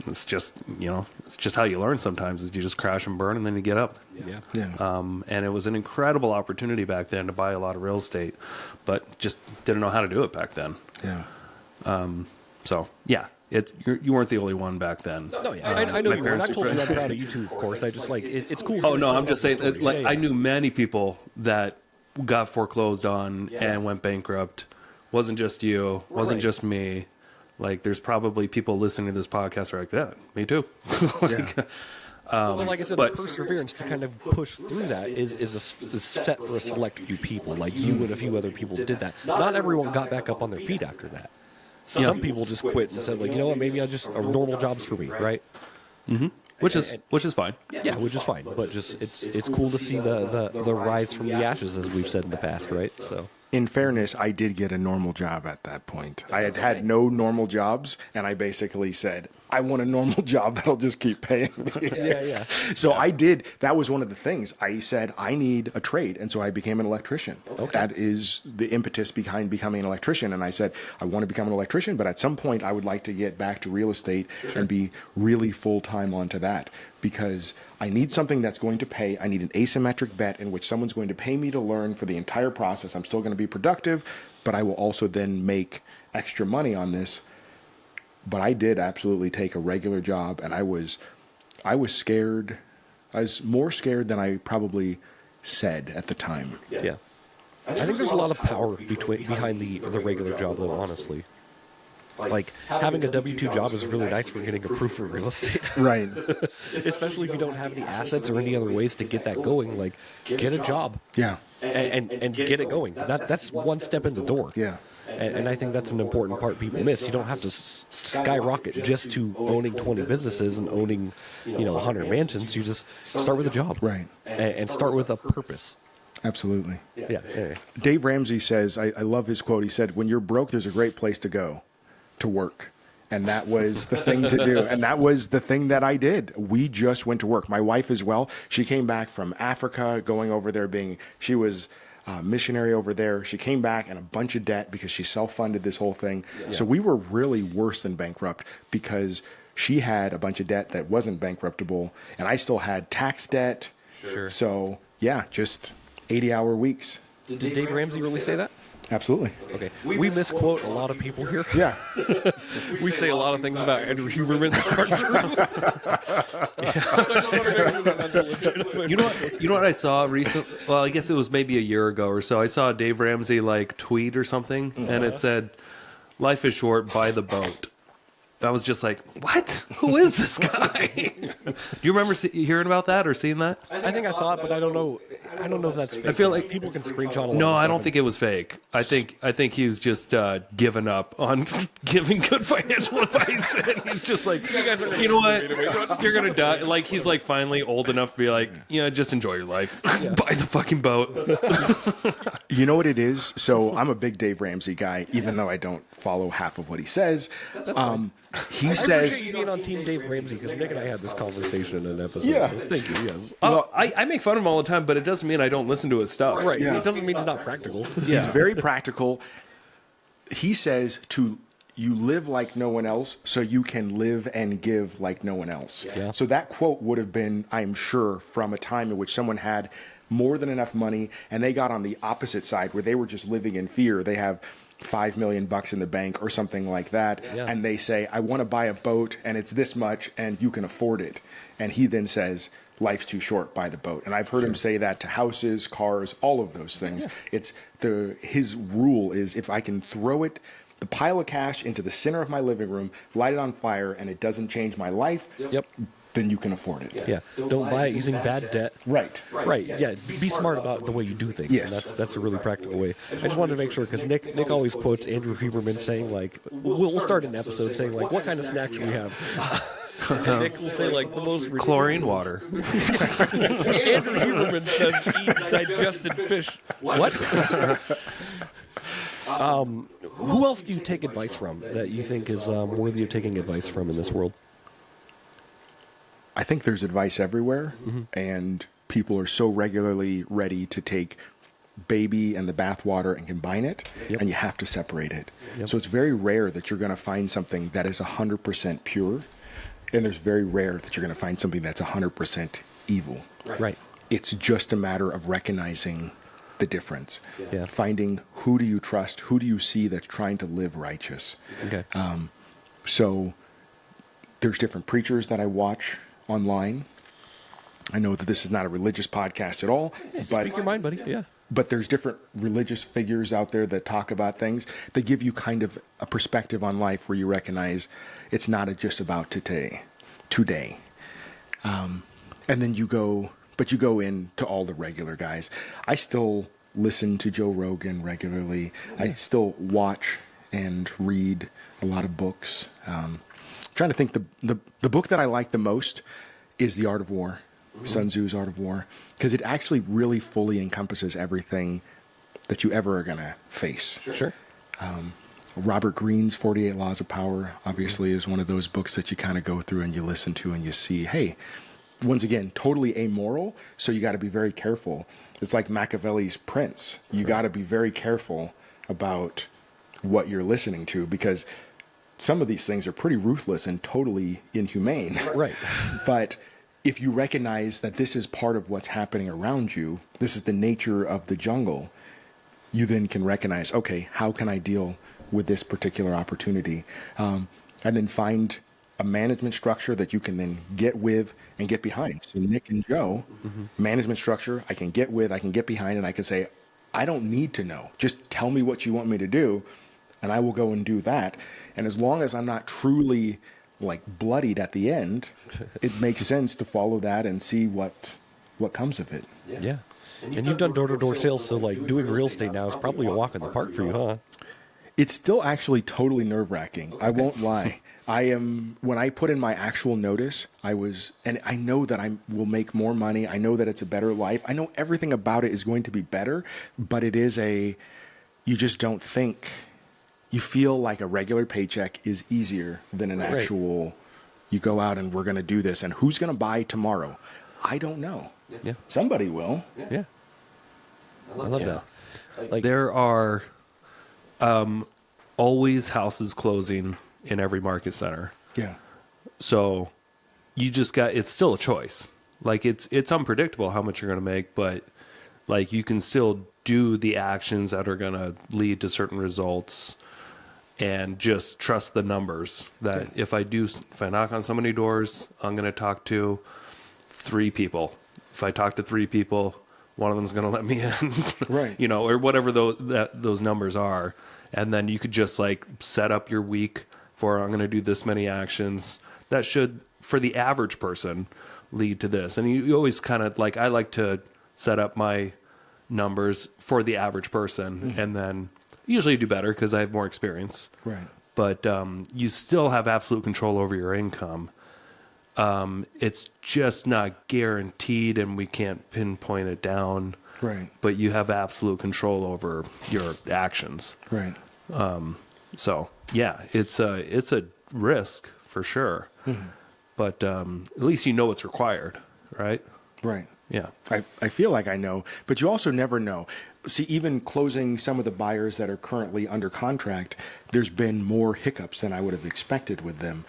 it's just how you learn sometimes is you just crash and burn and then you get up. And it was an incredible opportunity back then to buy a lot of real estate, but just didn't know how to do it back then. You weren't the only one back then. No, I know you were. I told you I'm proud of you too, of course. I just it's cool. Oh no, I'm just saying I knew many people that got foreclosed on and went bankrupt. Wasn't just you, wasn't just me. There's probably people listening to this podcast are like, yeah, me too. Like I said, the perseverance to kind of push through that is set for a select few people. Like you and a few other people did that. Not everyone got back up on their feet after that. Some people just quit and said, you know what, maybe a normal job's for me, right? Mm-hmm. Which is fine. Yeah, which is fine. But just it's cool to see the rise from the ashes, as we've said in the past, right? So. In fairness, I did get a normal job at that point. I had no normal jobs, and I basically said, I want a normal job that'll just keep paying me. So I did. That was one of the things. I said, I need a trade, and so I became an electrician. Okay. That is the impetus behind becoming an electrician. And I said, I want to become an electrician, but at some point I would like to get back to real estate and be really full-time onto that. Because I need something that's going to pay. I need an asymmetric bet in which someone's going to pay me to learn for the entire process. I'm still going to be productive, but I will also then make extra money on this. But I did absolutely take a regular job, and I was scared. I was more scared than I probably said at the time. Yeah. I think there's a lot of power behind the regular job, though, honestly. Having a W-2 job is really nice for getting approved for real estate. Right. Especially if you don't have any assets or any other ways to get that going. Get a job. Yeah. And get it going. That's one step in the door. Yeah. And I think that's an important part people miss. You don't have to skyrocket just to owning 20 businesses and owning, 100 mansions. You just start with a job. Right. And start with a purpose. Absolutely. Yeah. Dave Ramsey says, I love his quote. He said, when you're broke, there's a great place to go to work. And that was the thing to do. And that was the thing that I did. We just went to work. My wife as well. She came back from Africa, going over there she was a missionary over there. She came back in a bunch of debt because she self-funded this whole thing. Yeah. So we were really worse than bankrupt because she had a bunch of debt that wasn't bankruptable. And I still had tax debt. Sure. So yeah, just 80-hour weeks. Did Dave Ramsey really say that? Absolutely. Okay. We misquote a lot of people here. Yeah. we say a lot of things about Andrew Huberman. You know what I saw recently? Well, I guess it was maybe a year ago or so. I saw a Dave Ramsey tweet or something, and it said, "Life is short, buy the boat." I was just like, what? Who is this guy? Do you remember hearing about that or seeing that? I think I saw it, but I don't know if that's fake. I feel like people can screenshot a lot. No, I don't think it was fake. I think he was just given up on giving good financial advice. And he's just like, you know what? You're going to die. Like, he's finally old enough to be like, just enjoy your life. Yeah. Buy the fucking boat. You know what it is? So I'm a big Dave Ramsey guy, even though I don't follow half of what he says. He says, I appreciate you being on Team Dave Ramsey because Nick and I had this conversation in an episode. Yeah. So thank you. Yes. Well, I make fun of him all the time, but it doesn't mean I don't listen to his stuff. Right. Yeah. It doesn't mean it's not practical. Yeah. He's very practical. He says you live like no one else so you can live and give like no one else. Yeah. So that quote would have been, I'm sure, from a time in which someone had more than enough money and they got on the opposite side where they were just living in fear. They have $5 million in the bank or something like that. Yeah. And they say, I want to buy a boat and it's this much and you can afford it. And he then says, life's too short, buy the boat. And I've heard him say that to houses, cars, all of those things. Yeah. His rule is if I can throw the pile of cash into the center of my living room, light it on fire, and it doesn't change my life, then you can afford it. Yeah. Don't buy it using bad debt. Right. Yeah. Be smart about the way you do things. Yes. And that's a really practical way. I just wanted to make sure because Nick always quotes Andrew Huberman saying we'll start an episode saying what kind of snacks should we have. And Nick will say the most ridiculous. Chlorine water. Andrew Huberman says eat digested fish. What? Who else do you take advice from that you think is worthy of taking advice from in this world? I think there's advice everywhere, and people are so regularly ready to take baby and the bathwater and combine it, and you have to separate it. Yep. So it's very rare that you're going to find something that is 100% pure, and there's very rare that you're going to find something that's 100% evil. Right. It's just a matter of recognizing the difference. Yeah. Finding who do you trust, who do you see that's trying to live righteous. Okay. So there's different preachers that I watch online. I know that this is not a religious podcast at all, but speak your mind, buddy. Yeah. But there's different religious figures out there that talk about things. They give you kind of a perspective on life where you recognize it's not just about today. And then you go into all the regular guys. I still listen to Joe Rogan regularly. I still watch and read a lot of books. Trying to think, the book that I like the most is The Art of War, Sun Tzu's Art of War, because it actually really fully encompasses everything that you ever are going to face. Sure. Robert Greene's 48 Laws of Power, obviously, is one of those books that you kind of go through and you listen to and you see, hey, once again, totally amoral, so you got to be very careful. It's like Machiavelli's Prince. You got to be very careful about what you're listening to because some of these things are pretty ruthless and totally inhumane. Right. But if you recognize that this is part of what's happening around you, this is the nature of the jungle, you then can recognize, okay, how can I deal with this particular opportunity? And then find a management structure that you can then get with and get behind. So Nick and Joe, management structure, I can get with, I can get behind, and I can say, I don't need to know. Just tell me what you want me to do, and I will go and do that. And as long as I'm not truly bloodied at the end, it makes sense to follow that and see what comes of it. Yeah. And you've done door-to-door sales, so doing real estate now is probably a walk in the park for you, huh? It's still actually totally nerve-wracking. I won't lie. When I put in my actual notice, and I know that I will make more money. I know that it's a better life. I know everything about it is going to be better, but you just don't think, you feel like a regular paycheck is easier than an actual, you go out and we're going to do this. And who's going to buy tomorrow? I don't know. Yeah. Somebody will. Yeah. I love that. Like, there are always houses closing in every market center. Yeah. So you just it's still a choice. Like it's unpredictable how much you're going to make, but like you can still do the actions that are going to lead to certain results and just trust the numbers that if I knock on so many doors, I'm going to talk to 3 people. If I talk to 3 people, one of them is going to let me in, right? You know, or whatever those numbers are. And then you could just like set up your week for, I'm going to do this many actions that should, for the average person, lead to this. And you always kind of like, I like to set up my numbers for the average person, and then usually do better because I have more experience. Right. But you still have absolute control over your income. It's just not guaranteed, and we can't pinpoint it down. Right. But you have absolute control over your actions. Right. So yeah, it's a risk for sure. But at least you know what's required, right? Right. Yeah. I feel like I know, but you also never know. See, even closing some of the buyers that are currently under contract, there's been more hiccups than I would have expected with them.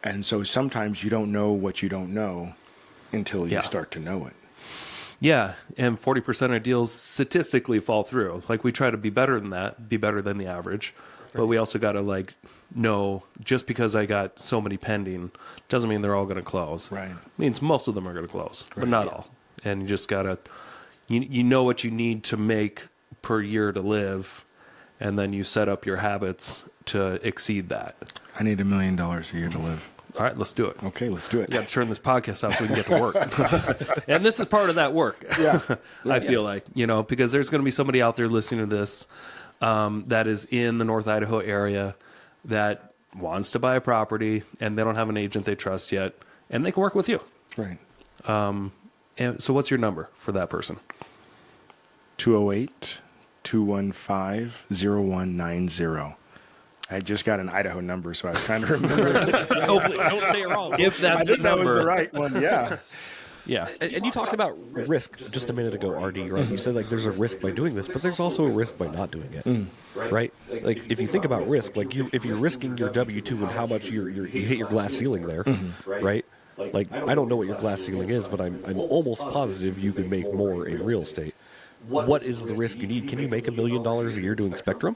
And so sometimes you don't know what you don't know until you start to know it. Yeah, and 40% of deals statistically fall through. Like we try to be better than that, be better than the average. But we also got to like know, just because I got so many pending doesn't mean they're all going to close. Right. It means most of them are going to close, but not all. And you just got to, you know what you need to make per year to live, and then you set up your habits to exceed that. I need $1 million a year to live. All right, let's do it. Okay, let's do it. We got to turn this podcast out so we can get to work. And this is part of that work. Yeah. I feel like, you know, because there's going to be somebody out there listening to this that is in the North Idaho area that wants to buy a property, and they don't have an agent they trust yet, and they can work with you. Right. And so what's your number for that person? 208-215-0190. I just got an Idaho number, so I was trying to remember. Hopefully, I don't say it wrong. If that's I the think that number. was the right one, yeah. Yeah. And you talked about risk just a minute ago, RD, right? You said like there's a risk by doing this, but there's also a risk by not doing it, right? Like if you think about risk, like if you're risking your W-2 and how much you hit your glass ceiling there, right? Like I don't know what your glass ceiling is, but I'm almost positive you can make more in real estate. What is the risk you need? Can you make $1 million a year doing Spectrum?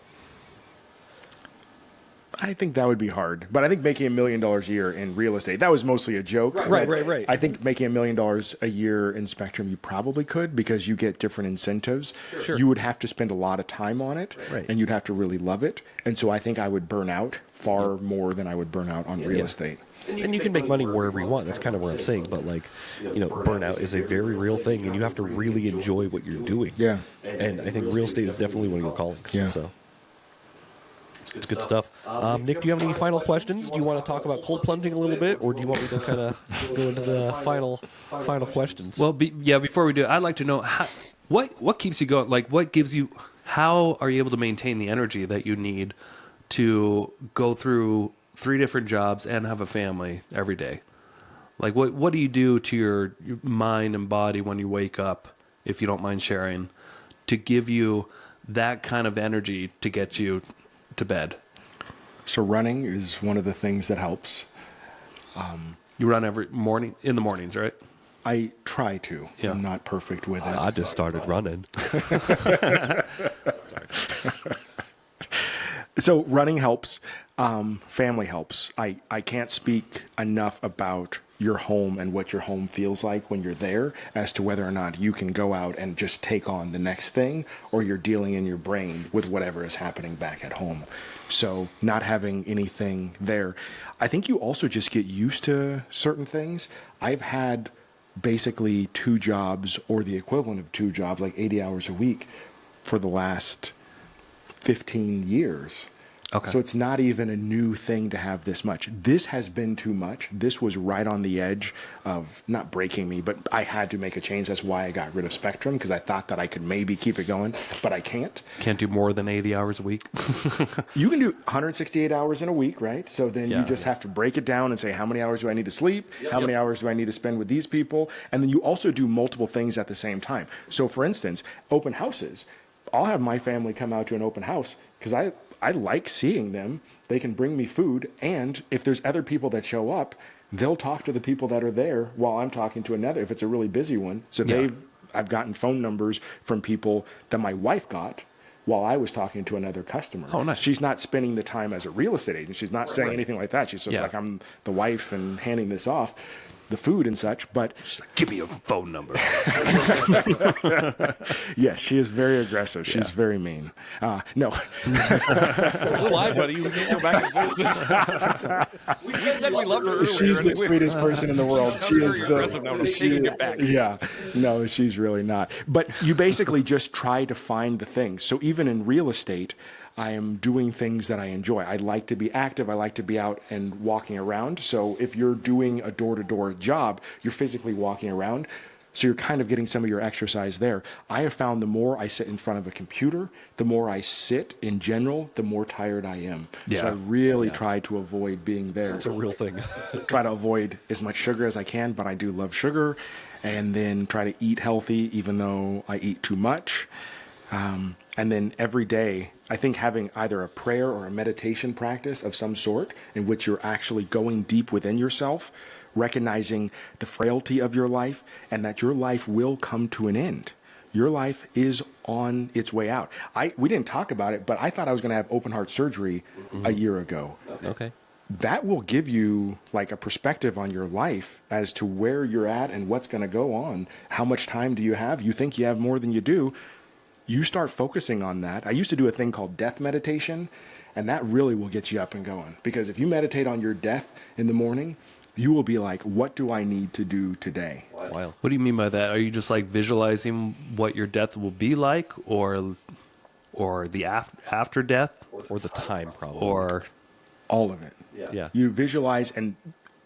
I think that would be hard, but I think making $1 million a year in real estate, that was mostly a joke. Right. I think making $1 million a year in Spectrum, you probably could, because you get different incentives. Sure. You would have to spend a lot of time on it, and you'd have to really love it. And so I think I would burn out far more than I would burn out on real estate. And you can make money wherever you want. That's kind of what I'm saying. But like, you know, burnout is a very real thing, and you have to really enjoy what you're doing. Yeah. And I think real estate is definitely one of your callings. Yeah. So it's good stuff. Nick, do you have any final questions? Do you want to talk about cold plunging a little bit, or do you want me to kind of go into the final questions? Well, before we do, I'd like to know what keeps you going. Like, what gives you? How are you able to maintain the energy that you need to go through 3 different jobs and have a family every day? Like, what do you do to your mind and body when you wake up, if you don't mind sharing, to give you that kind of energy to get you to bed? So running is one of the things that helps. You run every morning, in the mornings, right? I try to. Yeah. I'm not perfect with it. I just started running. So running helps. Family helps. I can't speak enough about your home and what your home feels like when you're there, as to whether or not you can go out and just take on the next thing, or you're dealing in your brain with whatever is happening back at home. So not having anything there. I think you also just get used to certain things. I've had basically 2 jobs, or the equivalent of 2 jobs, like 80 hours a week, for the last 15 years. Okay. So it's not even a new thing to have this much. This has been too much. This was right on the edge of not breaking me, but I had to make a change. That's why I got rid of Spectrum, because I thought that I could maybe keep it going, but I can't. Can't do more than 80 hours a week. You can do 168 hours in a week, right? So then you just have to break it down and say, how many hours do I need to sleep? How many hours do I need to spend with these people? And then you also do multiple things at the same time. So for instance, open houses. I'll have my family come out to an open house because I like seeing them. They can bring me food. And if there's other people that show up, they'll talk to the people that are there while I'm talking to another, if it's a really busy one. So I've gotten phone numbers from people that my wife got while I was talking to another customer. Oh, nice. She's not spending the time as a real estate agent. She's not saying anything like that. She's just like, I'm the wife and handing this off, the food and such. But She's like, give me a phone number. yes, she is very aggressive. She's very mean. No. Why, buddy? We can go back and fix this. We said we loved her earlier. She's the sweetest person in the world. She is aggressive now. She's taking it back. Yeah. No, she's really not. But you basically just try to find the things. So even in real estate, I am doing things that I enjoy. I like to be active. I like to be out and walking around. So if you're doing a door-to-door job, you're physically walking around. So you're kind of getting some of your exercise there. I have found the more I sit in front of a computer, the more I sit in general, the more tired I am. Yeah. So I really try to avoid being there. It's a real thing. Try to avoid as much sugar as I can, but I do love sugar. And then try to eat healthy, even though I eat too much. And then every day, I think having either a prayer or a meditation practice of some sort in which you're actually going deep within yourself, recognizing the frailty of your life and that your life will come to an end. Your life is on its way out. We didn't talk about it, but I thought I was going to have open heart surgery a year ago. Okay. That will give you like a perspective on your life as to where you're at and what's going to go on. How much time do you have? You think you have more than you do. You start focusing on that. I used to do a thing called death meditation, and that really will get you up and going. Because if you meditate on your death in the morning, you will be like, what do I need to do today? Wild. What do you mean by that? Are you just like visualizing what your death will be like, or the after death, Or the time, probably. or All of it. Yeah. You visualize, and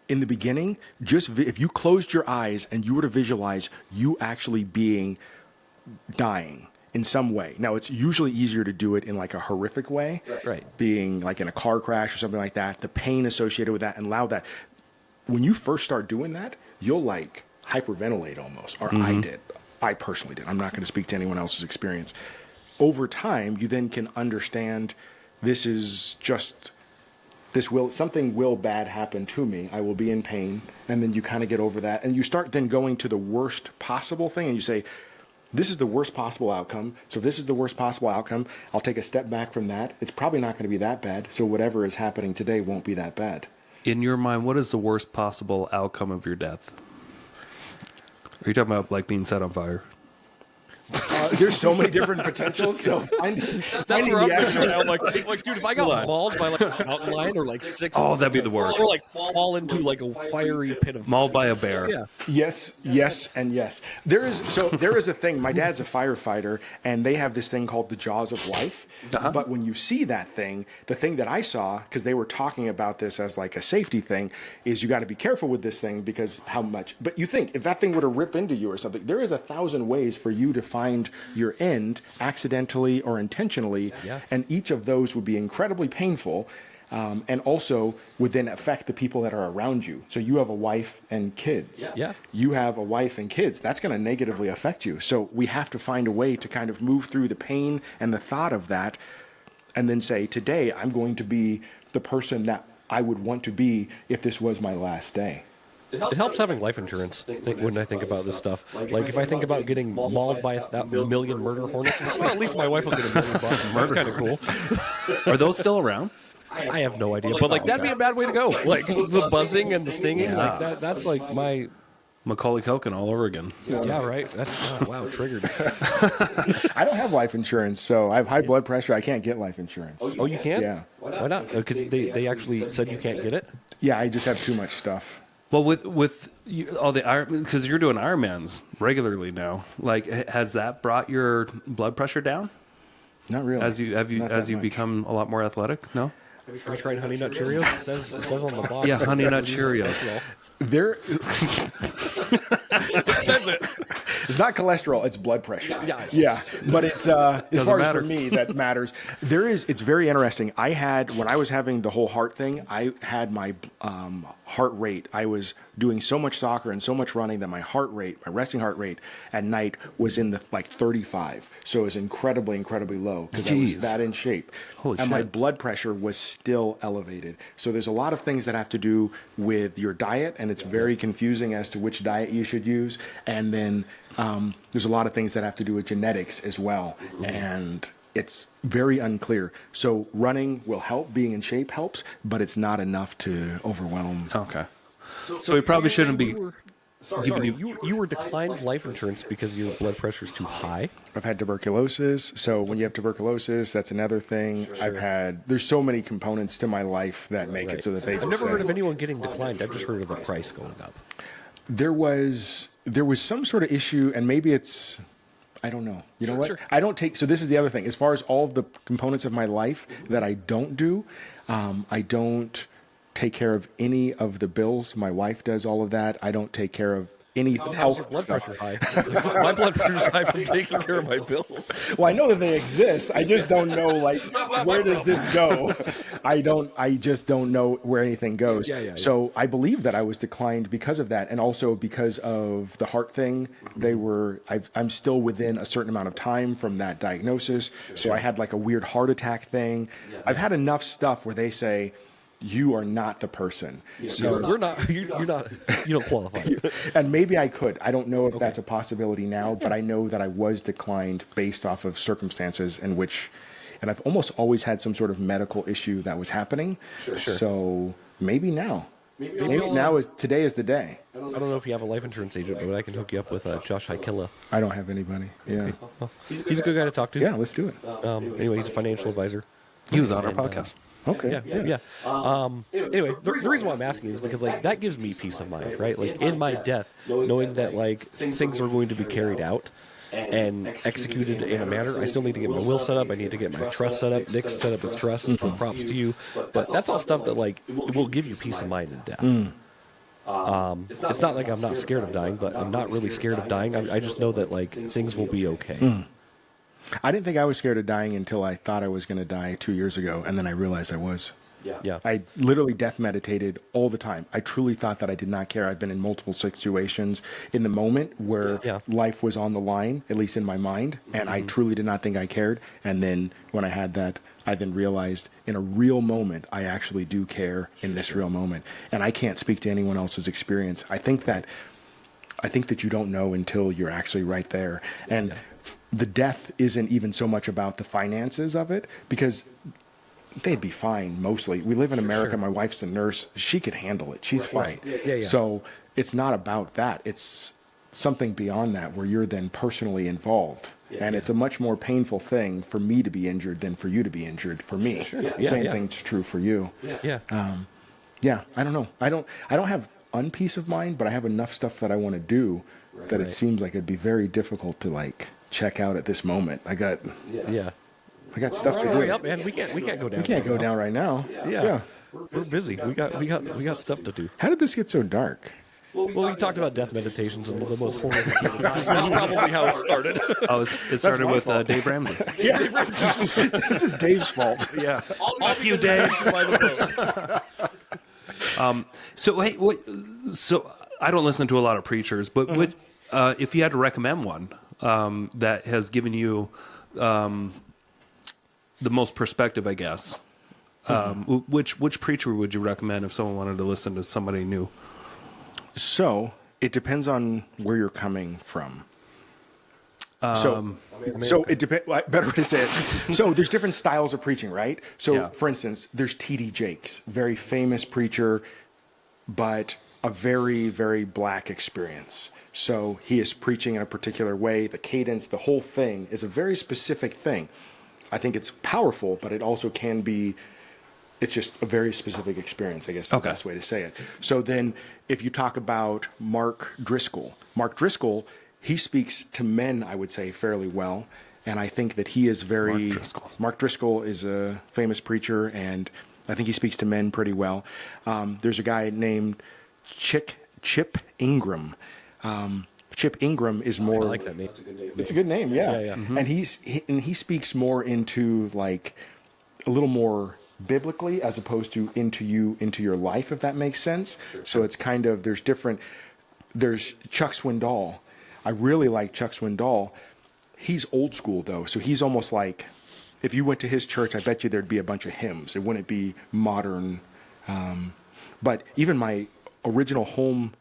in the beginning, if you closed your eyes and you were to visualize you actually being dying in some way. Now, it's usually easier to do it in like a horrific way, Right. being like in a car crash or something like that, the pain associated with that, and allow that. When you first start doing that, you'll like hyperventilate almost, or I did. I personally did. I'm not going to speak to anyone else's experience. Over time, you then can understand something will bad happen to me. I will be in pain. And then you kind of get over that. And you start then going to the worst possible thing. And you say, this is the worst possible outcome. So if this is the worst possible outcome, I'll take a step back from that. It's probably not going to be that bad. So whatever is happening today won't be that bad. in your mind, what is the worst possible outcome of your death? Are you talking about like being set on fire? There's so many different potentials. So That's where I'm thinking now. Like, dude, if I got mauled by like a mountain lion or like six, Oh, that'd be the worst. or like fall into like a fiery pit of Mauled by a bear. Yeah. Yes, and yes. There is a thing. My dad's a firefighter, and they have this thing called the jaws of life. Uh-huh. But when you see that thing, the thing that I saw, because they were talking about this as like a safety thing, is you got to be careful with this thing because how much. But you think if that thing were to rip into you or something, there is 1,000 ways for you to find your end, accidentally or intentionally, and each of those would be incredibly painful. And also would then affect the people that are around you. So you have a wife and kids. Yeah. You have a wife and kids. That's going to negatively affect you. So we have to find a way to kind of move through the pain and the thought of that and then say, today I'm going to be the person that I would want to be if this was my last day. It helps having life insurance when I think about this stuff. Like if I think about getting mauled by that million murder hornets, well, at least my wife will get $1 million. That's kind of cool. Are those still around? I have no idea, but like that'd be a bad way to go. Like the buzzing and the stinging, like that's like my Macaulay Culkin all over again. yeah, right. That's wow, triggered. I don't have life insurance, so I have high blood pressure. I can't get life insurance. Oh, you can't? Yeah. Why not? Because they actually said you can't get it. Yeah, I just have too much stuff. Well, with all the Iron, because you're doing Ironmans regularly now, like has that brought your blood pressure down? Not really. As you much. become a lot more athletic? No. Have you tried Honey Nut Cheerios? It says on the box. Yeah, Honey Nut Cheerios. There. It's not cholesterol; it's blood pressure. Yeah. But it's as far as for me that matters. It's very interesting. When I was having the whole heart thing, I had my heart rate. I was doing so much soccer and so much running that my resting heart rate at night was in the 35. So it was incredibly low because I was that in shape. Holy and shit. my blood pressure was still elevated. So there's a lot of things that have to do with your diet, and it's very confusing as to which diet you should use. And then there's a lot of things that have to do with genetics as well. And it's very unclear. So running will help, being in shape helps, but it's not enough to overwhelm. Okay. So we probably shouldn't be. Sorry, you were declined life insurance because your blood pressure is too high? I've had tuberculosis. So when you have tuberculosis, that's another thing. There's so many components to my life that make it so that they I've never heard of anyone getting declined. I've just heard of the price going up. There was some sort of issue, and maybe it's, I don't know. You know what? Sure. I don't take, so this is the other thing. As far as all of the components of my life that I don't do, I don't take care of any of the bills. My wife does all of that. I don't take care of any How's your blood pressure high? My blood pressure is high from taking care of my bills. Well, I know that they exist. I just don't know, where does this go? I just don't know where anything goes. Yeah. So I believe that I was declined because of that. And also because of the heart thing, I'm still within a certain amount of time from that diagnosis. So I had a weird heart attack thing. I've had enough stuff where they say, you are not the person. So you're not. You don't qualify. And maybe I could. I don't know if that's a possibility now, but I know that I was declined based off of circumstances and I've almost always had some sort of medical issue that was happening. Sure. So maybe now. Maybe today is the day. I don't know if you have a life insurance agent, but I can hook you up with Josh Hykilla. I don't have anybody. Yeah. Okay. Well, he's a good guy to talk to. Yeah, let's do it. Anyway, he's a financial advisor. He was on our podcast. Okay. Yeah. Anyway, the reason why I'm asking is because that gives me peace of mind, right? In my death, knowing that things are going to be carried out and executed in a manner. I still need to get my will set up. I need to get my trust set up. Nick set up his trust. So props to you. But that's all stuff that will give you peace of mind in death. It's not like I'm not scared of dying, but I'm not really scared of dying. I just know that things will be okay. I didn't think I was scared of dying until I thought I was going to die 2 years ago, and then I realized I was. Yeah. I literally death meditated all the time. I truly thought that I did not care. I've been in multiple situations in the moment where life was on the line, at least in my mind, and I truly did not think I cared. And then when I had that, I then realized in a real moment, I actually do care in this real moment. And I can't speak to anyone else's experience. I think that you don't know until you're actually right there. And the death isn't even so much about the finances of it, because they'd be fine mostly. We live in America. My wife's a nurse. She could handle it. She's fine. Yeah. So it's not about that. It's something beyond that where you're then personally involved. And it's a much more painful thing for me to be injured than for you to be injured for me. Same thing's true for you. Yeah. I don't know. I don't have unpeace of mind, but I have enough stuff that I want to do that it seems like it'd be very difficult to check out at this moment. I got stuff to do. Up, man. We can't go down. We can't go down right now. Yeah. We're busy. We got stuff to do. How did this get so dark? Well, we talked about death meditations and the most horrible people dying. That's probably how it started. It started with Dave Ramsey. Yeah. This is Dave's fault. Yeah. Fuck you, Dave. So I don't listen to a lot of preachers, but if you had to recommend one that has given you the most perspective, I guess, which preacher would you recommend if someone wanted to listen to somebody new? So it depends on where you're coming from. So it depends. Better way to say it. So there's different styles of preaching, right? So for instance, there's T.D. Jakes, very famous preacher, but a very, very black experience. So he is preaching in a particular way. The cadence, the whole thing is a very specific thing. I think it's powerful, but it also can be, it's just a very specific experience, I guess is the best way to say it. So then if you talk about Mark Driscoll, he speaks to men, I would say, fairly well. and I think that he is very... Mark Driscoll is a famous preacher, and I think he speaks to men pretty well. There's a guy named Chip Ingram. Chip Ingram is more... I like that name. It's a good name, yeah. Yeah. Mm-hmm. And he speaks more into like a little more biblically as opposed to into your life, if that makes sense. So it's kind of, there's Chuck Swindoll. I really like Chuck Swindoll. He's old school though, so he's almost like, if you went to his church, I bet you there'd be a bunch of hymns. It wouldn't be modern. But even my original home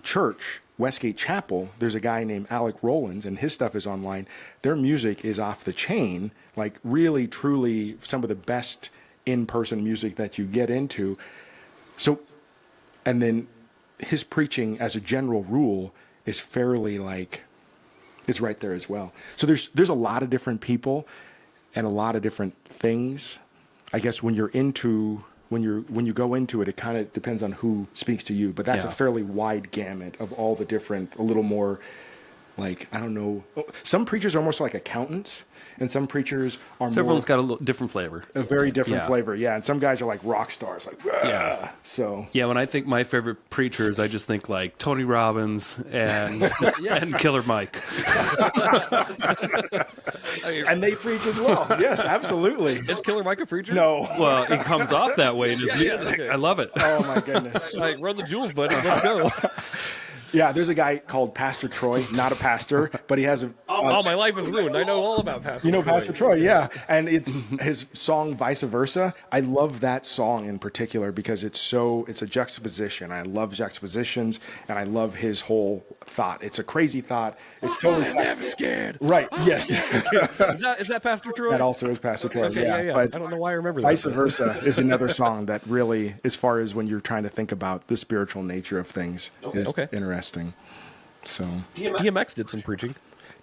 church, Westgate Chapel, there's a guy named Alec Rollins, and his stuff is online. Their music is off the chain, like really, truly some of the best in-person music that you get into. So, and then his preaching as a general rule is fairly like, it's right there as well. So there's a lot of different people and a lot of different things. I guess when you go into it, it kind of depends on who speaks to you. But that's a fairly wide gamut of all the different, a little more like, I don't know. Some preachers are almost like accountants, and some preachers are So everyone's got a little different flavor. A very different flavor, yeah. And some guys are like rock stars, like, yeah. So yeah, when I think my favorite preachers, I just think like Tony Robbins and and Killer Mike. And they preach as well. Yes, absolutely. Is Killer Mike a preacher? No. Well, it comes off that way in his music. okay. I love it. Oh my goodness. Like, run the jewels, buddy. Let's go. Yeah, there's a guy called Pastor Troy, not a pastor, but he has a... Oh, my life is ruined. I know all about Pastor Troy. You know Pastor Troy, yeah. And it's his song, Vice Versa. I love that song in particular because it's a juxtaposition. I love juxtapositions, and I love his whole thought. It's a crazy thought. It's totally... I'm never scared. Right, yes. Is that Pastor Troy? That also is Pastor Troy, Okay, yeah. But I don't know why I remember that. Vice Versa is another song that really, as far as when you're trying to think about the spiritual nature of things, is interesting. So DMX did some preaching.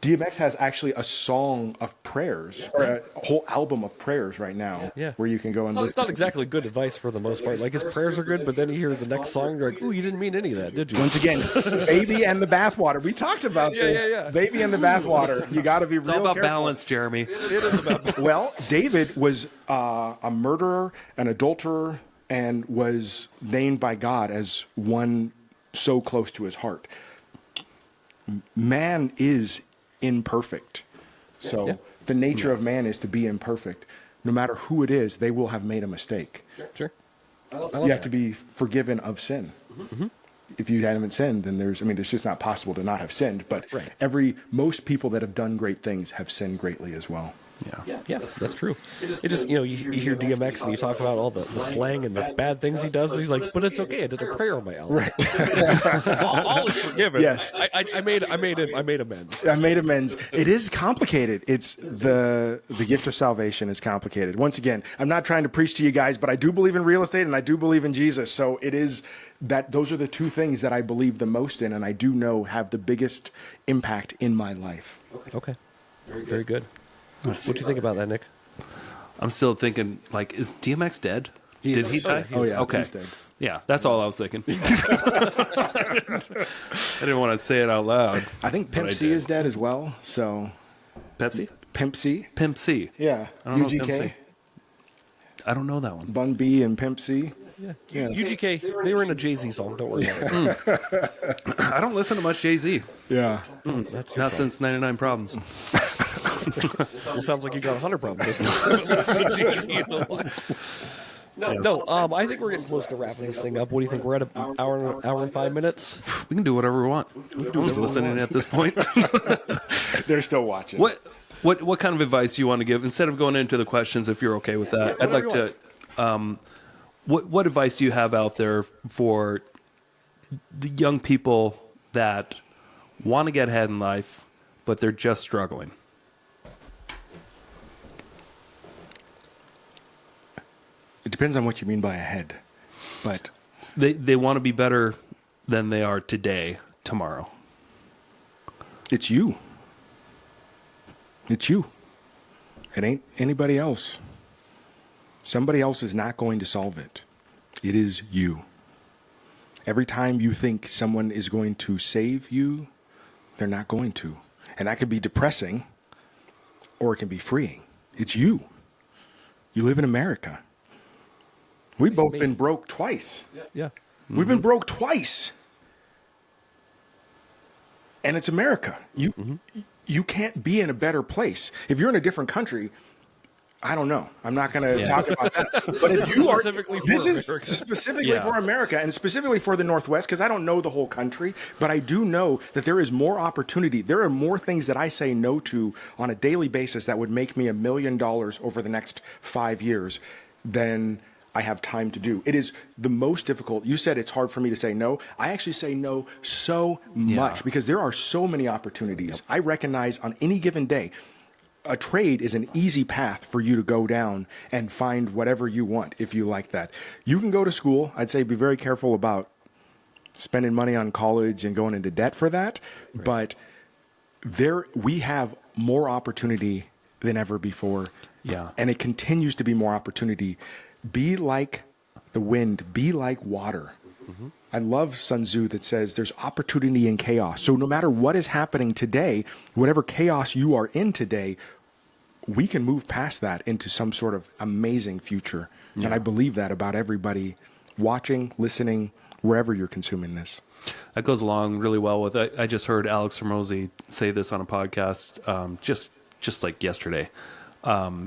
DMX has actually a song of prayers, or a whole album of prayers right now, where you can go and listen. It's not exactly good advice for the most part. Like, his prayers are good, but then you hear the next song, you're like, ooh, you didn't mean any of that, did you? Once again, baby and the bathwater. We talked about this. Yeah. Baby and the bathwater. You got to be real It's all about careful. balance, Jeremy. It is about balance. Well, David was a murderer, an adulterer, and was named by God as one so close to his heart. Man is imperfect. So the nature of man is to be imperfect. No matter who it is, they will have made a mistake. Sure. You have to be forgiven of sin. Mm-hmm. If you haven't sinned, then it's just not possible to not have sinned. But most people that have done great things have sinned greatly as well. Yeah, that's true. It just, you hear DMX and you talk about all the slang and the bad things he does. He's like, but it's okay. I did a prayer on my album. Right. all is forgiven. Yes. I made amends. I made amends. It is complicated. It's the gift of salvation is complicated. Once again, I'm not trying to preach to you guys, but I do believe in real estate and I do believe in Jesus. So it is that those are the two things that I believe the most in, and I do know have the biggest impact in my life. Okay. Very good. What do you think about that, Nick? I'm still thinking, like, is DMX dead? Did he die? Oh, yeah. Okay. He's dead. Yeah, that's all I was thinking. I didn't want to say it out loud. I think Pimp C is dead as well. So Pepsi? Pimp C? Pimp C. Yeah. I don't know UGK? Pimp C. I don't know that one. Bun B and Pimp C? Yeah. UGK, they were in a Jay-Z song. Don't worry about it. I don't listen to much Jay-Z. Yeah. Not since 99 Problems. Well, sounds like you got 100 problems. No, I think we're getting close to wrapping this thing up. What do you think? We're at an hour and 5 minutes. We can do whatever we want. No one's listening at this point. They're still watching. What kind of advice do you want to give? Instead of going into the questions, if you're okay with that, I'd like to... What advice do you have out there for the young people that want to get ahead in life, but they're just struggling? It depends on what you mean by ahead, but They want to be better than they are today, tomorrow. it's you. It's you. It ain't anybody else. Somebody else is not going to solve it. It is you. Every time you think someone is going to save you, they're not going to. And that could be depressing, or it can be freeing. It's you. You live in America. We've both been broke twice. Yeah. We've been broke twice. And it's America. You can't be in a better place. If you're in a different country, I don't know. I'm not going to talk about that. But if you are, this is specifically for America and specifically for the Northwest, because I don't know the whole country, but I do know that there is more opportunity. There are more things that I say no to on a daily basis that would make me $1 million over the next 5 years than I have time to do. It is the most difficult. You said it's hard for me to say no. I actually say no so much because there are so many opportunities. I recognize on any given day, a trade is an easy path for you to go down and find whatever you want if you like that. You can go to school. I'd say be very careful about spending money on college and going into debt for that. Right. But we have more opportunity than ever before. Yeah. And it continues to be more opportunity. Be like the wind, be like water. Mm-hmm. I love Sun Tzu that says there's opportunity in chaos. So no matter what is happening today, whatever chaos you are in today, we can move past that into some sort of amazing future. Yeah. And I believe that about everybody watching, listening, wherever you're consuming this. That goes along really well with it. I just heard Alex Hormozi say this on a podcast just like yesterday.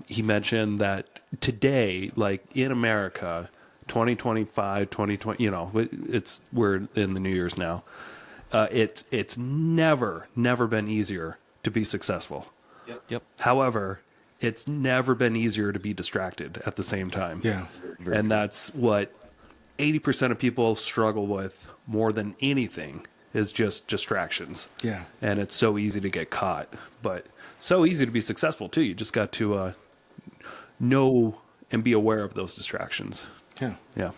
He mentioned that today, like in America, 2025, 2020, we're in the New Year's now. It's never been easier to be successful. Yep. However, it's never been easier to be distracted at the same time. Yeah. And that's what 80% of people struggle with more than anything is just distractions. Yeah. And it's so easy to get caught, but so easy to be successful too. You just got to know and be aware of those distractions. Yeah. Yeah.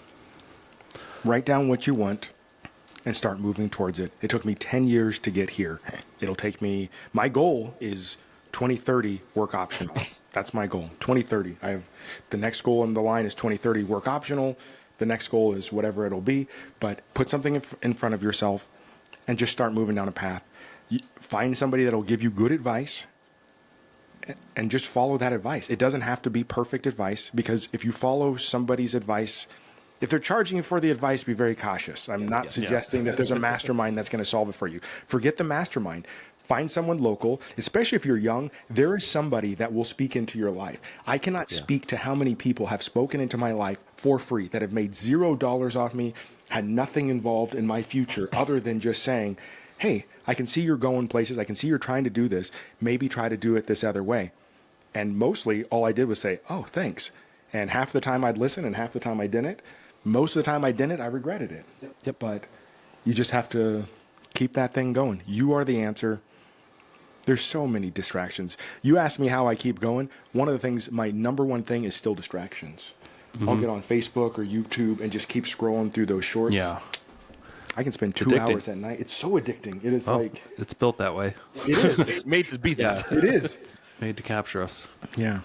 Write down what you want and start moving towards it. It took me 10 years to get here. It'll take me, my goal is 2030 work optional. That's my goal. 2030. I have the next goal on the line is 2030 work optional. The next goal is whatever it'll be, but put something in front of yourself and just start moving down a path. Find somebody that'll give you good advice and just follow that advice. It doesn't have to be perfect advice, because if you follow somebody's advice, if they're charging you for the advice, be very cautious. I'm not suggesting that there's a mastermind that's going to solve it for you. Forget the mastermind. Find someone local, especially if you're young. There is somebody that will speak into your life. I cannot speak to how many people have spoken into my life for free that have made $0 off me, had nothing involved in my future other than just saying, hey, I can see you're going places. I can see you're trying to do this. Maybe try to do it this other way. And mostly all I did was say, oh, thanks. And half the time I'd listen and half the time I didn't. Most of the time I didn't, I regretted it. Yep. But you just have to keep that thing going. You are the answer. There's so many distractions. You asked me how I keep going. One of the things, my number one thing is still distractions. Mm-hmm. I'll get on Facebook or YouTube and just keep scrolling through those shorts. Yeah. I can spend 2 hours at night. It's so addicting. It is it's built that way. It is. It's made to be that. It is. It's made to capture us. Yeah.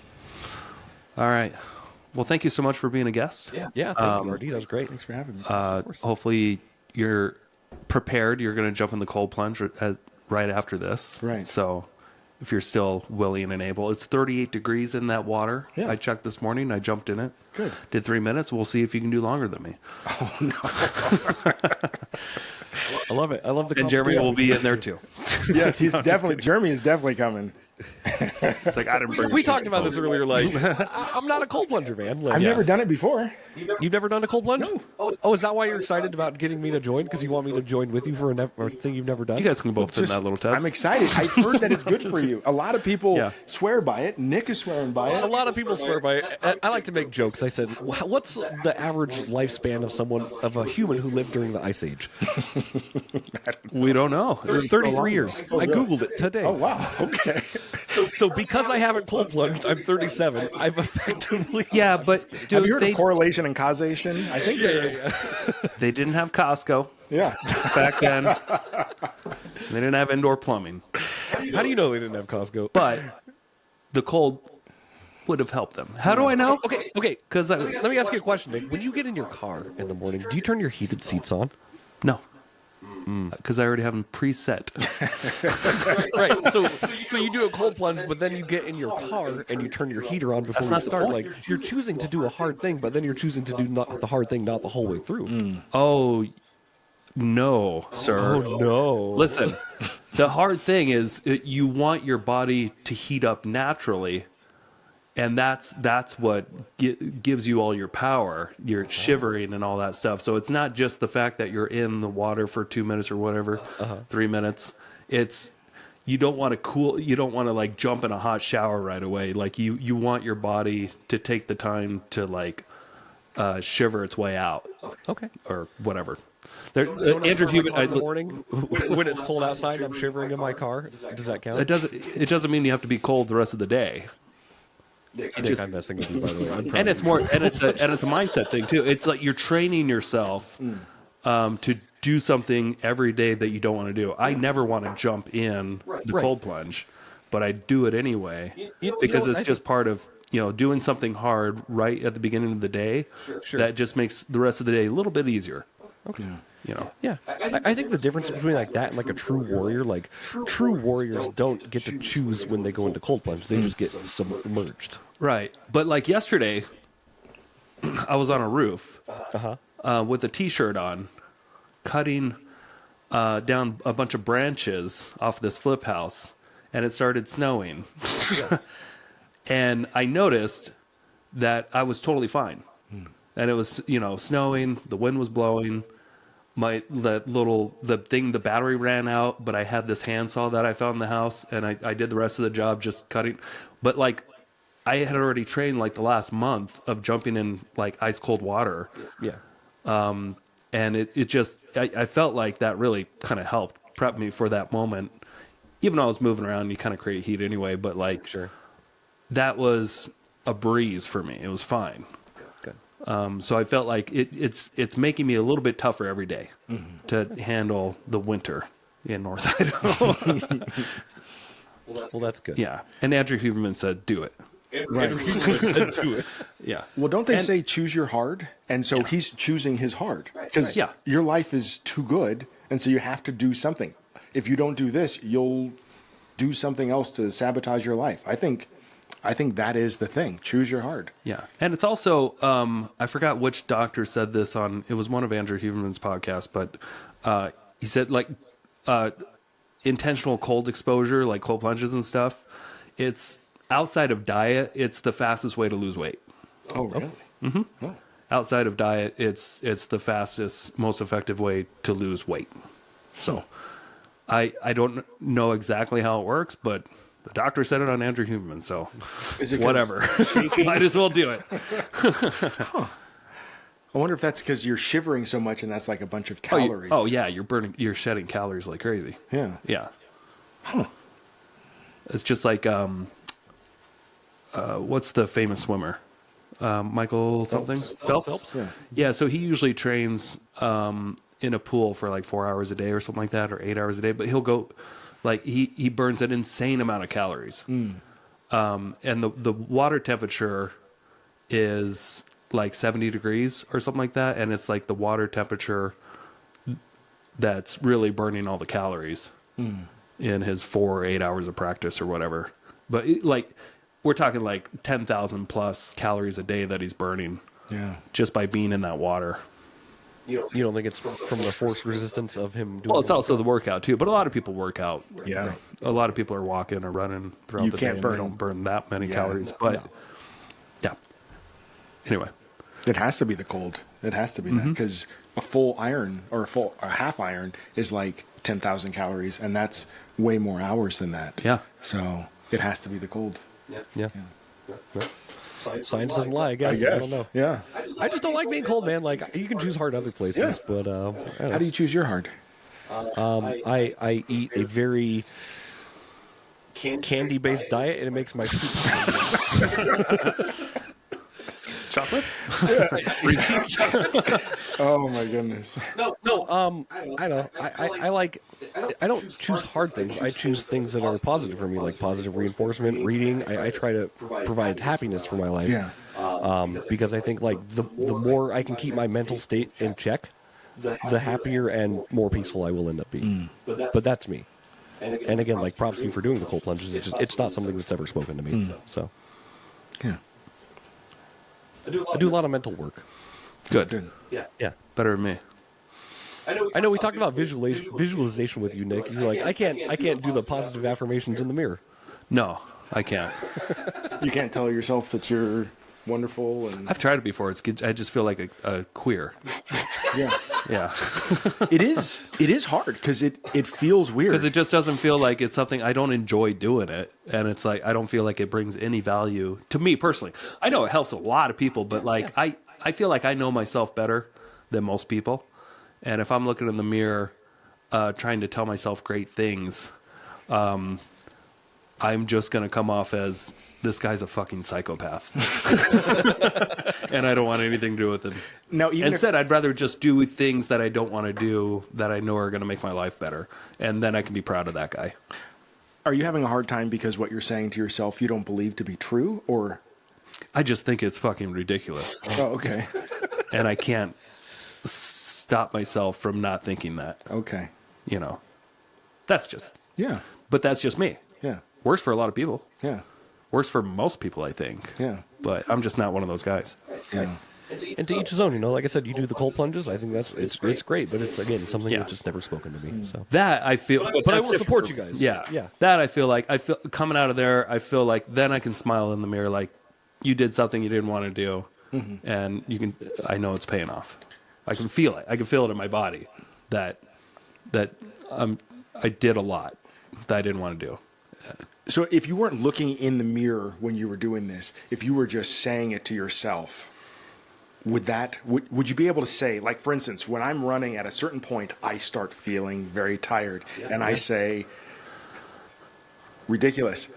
All right. Well, thank you so much for being a guest. Yeah. Thank you, Marty. That was great. Thanks for having me. Hopefully you're prepared. You're going to jump in the cold plunge right after this. Right. So if you're still willing and able, it's 38 degrees in that water. Yeah. I checked this morning. I jumped in it. Good. Did 3 minutes. We'll see if you can do longer than me. Oh, no. I love it. I love the And Jeremy will be in there too. Yes, he's definitely, Jeremy is definitely coming. It's like, I didn't bring We talked about this earlier. Like, I'm not a cold plunger, man. Like, I've never done it before. You've never done a cold plunge? No. Oh, is that why you're excited about getting me to join? Because you want me to join with you for a thing you've never done? You guys can both fit in that little tub. I'm excited. I've heard that it's good for you. A lot of people swear by it. Nick is swearing by it. A lot of people swear by it. I like to make jokes. I said, what's the average lifespan of a human who lived during the Ice Age? We don't know. 33 years. I Googled it today. Oh, wow. Okay. So because I haven't cold plunged, I'm 37. I've effectively... Yeah, but... Dude, have you heard of correlation and causation? I think there is. They didn't have Costco. Yeah. Back then. They didn't have indoor plumbing. How do you know they didn't have Costco? But the cold would have helped them. How do I know? Okay. Because let me ask you a question, Nick. When you get in your car in the morning, do you turn your heated seats on? No. because I already have them preset. Right. So you do a cold plunge, but then you get in your car and you turn your heater on before you start. Like, you're choosing to do a hard thing, but then you're choosing to do not the hard thing, not the whole way through. Oh, no, sir. Oh no! Listen, the hard thing is you want your body to heat up naturally, and that's what gives you all your power. You're shivering and all that stuff. So it's not just the fact that you're in the water for 2 minutes or whatever, 3 minutes. It's you don't want to cool. You don't want to like jump in a hot shower right away. Like you want your body to take the time to like shiver its way out. Okay. Or whatever. So Andrew Human, in the morning when it's cold outside and I'm shivering in my car. Does that count? It doesn't mean you have to be cold the rest of the day. Nick, I'm messing with you, by the way. And it's more, and it's a mindset thing too. It's like you're training yourself to do something every day that you don't want to do. I never want to jump in the cold plunge, but I do it anyway because it's just part of doing something hard right at the beginning of the day. Sure. That just makes the rest of the day a little bit easier. Okay. Yeah. I think the difference between like that and like a true warrior, like true warriors don't get to choose when they go into cold plunge. They just get submerged. Right. But like yesterday, I was on a roof with a t-shirt on, cutting down a bunch of branches off this flip house, and it started snowing. And I noticed that I was totally fine. And it was, snowing, the wind was blowing. The battery ran out, but I had this handsaw that I found in the house, and I did the rest of the job just cutting. But like, I had already trained like the last month of jumping in like ice cold water. Yeah. And it just, I felt like that really kind of helped prep me for that moment. Even though I was moving around, you kind of create heat anyway, but like, sure, that was a breeze for me. It was fine. So I felt like it's making me a little bit tougher every day to handle the winter in North Idaho. Well, that's good. Yeah. And Andrew Huberman said, do it. Right. Do it. Yeah. Well, don't they say choose your hard? And so he's choosing his hard. Because your life is too good, and so you have to do something. If you don't do this, you'll do something else to sabotage your life. I think that is the thing. Choose your hard. Yeah. And it's also, I forgot which doctor said this it was one of Andrew Huberman's podcasts, but he said like intentional cold exposure, like cold plunges and stuff, it's outside of diet, it's the fastest way to lose weight. Oh, really? Mm-hmm. Oh. Outside of diet, it's the fastest, most effective way to lose weight. So I don't know exactly how it works, but the doctor said it on Andrew Huberman, so whatever. Might as well do it. I wonder if that's because you're shivering so much and that's like a bunch of calories. Oh yeah, you're shedding calories like crazy. Yeah. Yeah. Huh. It's just like what's the famous swimmer? Michael something? Phelps? Yeah, so he usually trains in a pool for like 4 hours a day or something like that, or 8 hours a day, but he'll go like he burns an insane amount of calories. And the water temperature is like 70 degrees or something like that, and it's like the water temperature that's really burning all the calories in his 4 or 8 hours of practice or whatever. But we're talking like 10,000 plus calories a day that he's burning just by being in that water. You don't think it's from the force resistance of him doing? Well, it's also the workout too, but a lot of people work out. Yeah. A lot of people are walking or running throughout the day. And they don't burn that many calories, but yeah. Anyway, it has to be the cold. It has to be that, because a full iron or a half iron is like 10,000 calories, and that's way more hours than that. Yeah. So it has to be the cold. Yeah. Science doesn't lie, I guess. I don't know. Yeah. I just don't like being cold, man. Like, you can choose hard other places, but how do you choose your hard? I eat a very candy-based diet, and it makes my soup. chocolates? Reese's. Oh my goodness. No. I know. I don't choose hard things. I choose things that are positive for me, like positive reinforcement, reading. I try to provide happiness for my life. Yeah. Because I think like the more I can keep my mental state in check, the happier and more peaceful I will end up being. But that's me. And again, like, props to you for doing the cold plunges. It's not something that's ever spoken to me. So, Yeah. I do a lot of mental work. Good. Yeah. Better than me. I know we talked about visualization with you, Nick. You're like, I can't do the positive affirmations in the mirror. No, I can't. You can't tell yourself that you're wonderful. And I've tried it before. I just feel like a queer. yeah, Yeah. it is hard because it feels weird. Because it just doesn't feel like it's something I don't enjoy doing it, and it's like I don't feel like it brings any value to me personally. I know it helps a lot of people, but like I feel like I know myself better than most people, and if I'm looking in the mirror, trying to tell myself great things, I'm just gonna come off as this guy's a fucking psychopath, and I don't want anything to do with it. Now, Instead, I'd rather just do things that I don't want to do that I know are going to make my life better, and then I can be proud of that guy. Are you having a hard time because what you're saying to yourself you don't believe to be true, or? I just think it's fucking ridiculous, Oh, okay. and I can't stop myself from not thinking that. Okay. You know, that's just. Yeah. But that's just me. Yeah. Works for a lot of people. Yeah. Works for most people, I think. Yeah. But I'm just not one of those guys. Yeah. And to each his own, you know. Like I said, you do the cold plunges. I think it's great, but it's again something Yeah. that's just never spoken to me. So, That I feel. but I will support you guys. Yeah. Yeah. That I feel coming out of there, I feel like then I can smile in the mirror like you did something you didn't want to do, and I know it's paying off. I can feel it. I can feel it in my body that I did a lot that I didn't want to do. So if you weren't looking in the mirror when you were doing this, if you were just saying it to yourself, would you be able to say, like, for instance, when I'm running at a certain point, I start feeling very tired, and I say, ridiculous.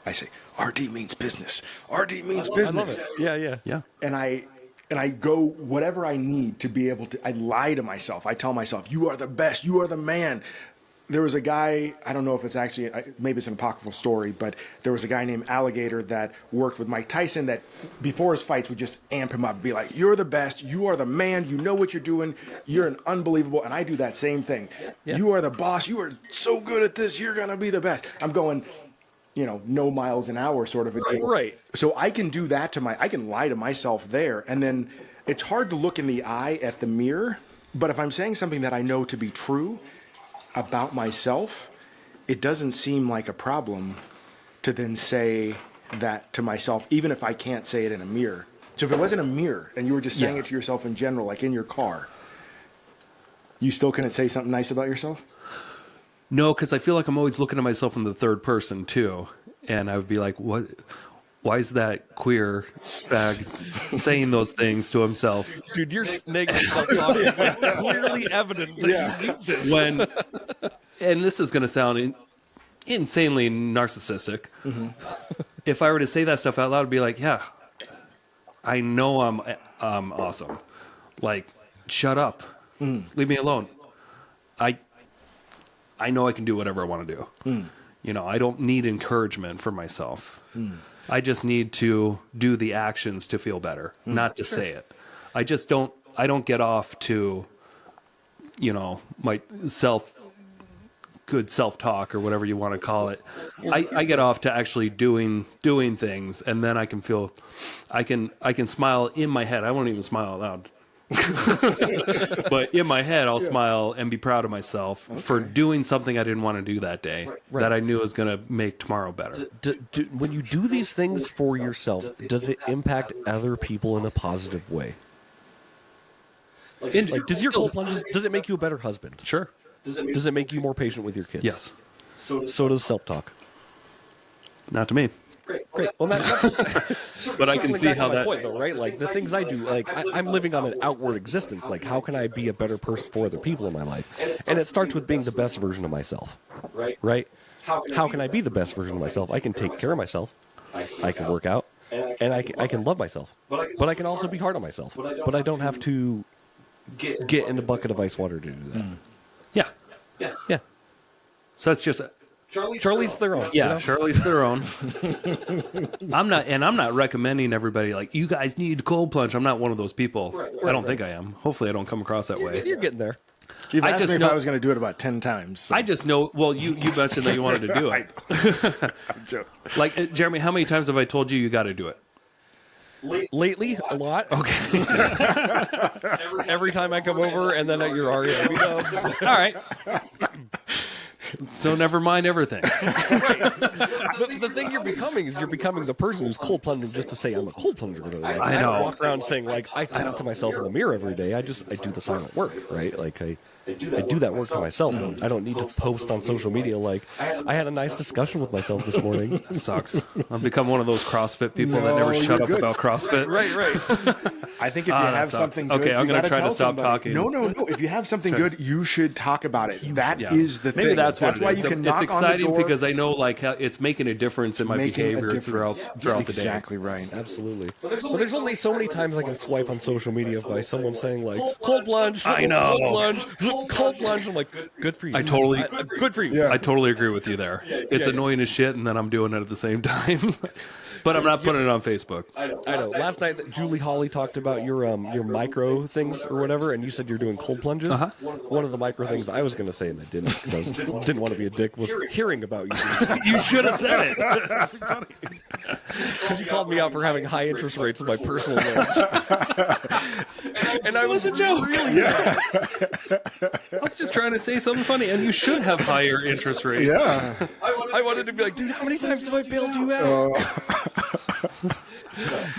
I say, RD means business. RD means business. Yeah. And I go whatever I need to be able to. I lie to myself. I tell myself, you are the best. You are the man. There was a guy, I don't know if it's actually, maybe it's an apocryphal story, but there was a guy named Alligator that worked with Mike Tyson that before his fights would just amp him up, be like, you're the best, you are the man, you know what you're doing, you're an unbelievable, and I do that same thing. Yeah. You are the boss, you are so good at this, you're going to be the best. I'm going, no miles an hour sort of a deal. Right. So I can do that I can lie to myself there, and then it's hard to look in the eye at the mirror, but if I'm saying something that I know to be true about myself, it doesn't seem like a problem to then say that to myself, even if I can't say it in a mirror. So if it wasn't a mirror and you were just saying it to yourself in general, like in your car, you still couldn't say something nice about yourself? No, because I feel like I'm always looking at myself in the third person too, and I would be like, "What? Why is that queer bag saying those things to himself?" Dude, your negative self-talk is clearly evident that you need this. And this is going to sound insanely narcissistic. Mm-hmm. If I were to say that stuff out loud, I'd be like, "Yeah, I know I'm awesome. Like, shut up, leave me alone. I know I can do whatever I want to do. I don't need encouragement for myself." I just need to do the actions to feel better, not to say it. I don't get off to, my good self-talk or whatever you want to call it. I get off to actually doing things, and then I can feel, I can smile in my head. I won't even smile out loud. But in my head, I'll smile and be proud of myself for doing something I didn't want to do that day that I knew was going to make tomorrow better. When you do these things for yourself, does it impact other people in a positive way? Does your cold plunges, does it make you a better husband? Sure. Does it make you more patient with your kids? Yes. So does self-talk. Not to me. Great. Well, But I can see how that. Point, though, right? Like the things I do, like I'm living on an outward existence. Like, how can I be a better person for other people in my life? And it starts with being the best version of myself. Right? How can I be the best version of myself? I can take care of myself. I can work out, and I can love myself. But I can also be hard on myself. But I don't have to get in a bucket of ice water to do that. Yeah. Yeah. So that's just Charlie's their own. Yeah, Charlie's their own. I'm not recommending everybody like you guys need cold plunge. I'm not one of those people. I don't think I am. Hopefully, I don't come across that way. You're getting there. You've asked me if I was going to do it about 10 times. So. I just know. Well, you mentioned that you wanted to do it. I'm joking. Like Jeremy, how many times have I told you you got to do it? Lately, a lot. Okay. Every time I come over, and then at your REW dubs. All right. So never mind everything. The thing you're becoming is you're becoming the person who's cold plunging just to say I'm a cold plunger. Like, I know. don't walk around saying like I talk to myself in the mirror every day. I do the silent work, right? Like I do that work to myself. I don't need to post on social media like I had a nice discussion with myself this morning. That sucks. I've become one of those CrossFit people that never shut up about CrossFit. Right. I think if you have something good, okay, I'm going to try to stop somebody. talking. No. If you have something good, you should talk about it. That is the thing. Maybe that's what why it is. you can it's knock exciting on the door. because I know like how it's making a difference in my behavior throughout the day. Exactly right. Absolutely. But there's only so many times I can swipe on social media by someone saying like cold plunge. I know. Cold plunge. I'm like, good for you. Good for you. Yeah. I totally agree with you there. It's annoying as shit, and then I'm doing it at the same time. But I'm not putting it on Facebook. I know. Last night, Julie Holly talked about your micro things or whatever, and you said you're doing cold plunges. Uh-huh. One of the micro things I was going to say, and I didn't because I didn't want to be a dick, was hearing about you. You should have said it. Because you called me out for having high interest rates in my personal loans. And I was a joke. Really I was just trying to say something funny, and you should have higher interest rates. Yeah. I wanted to be like, dude, how many times have I bailed you out?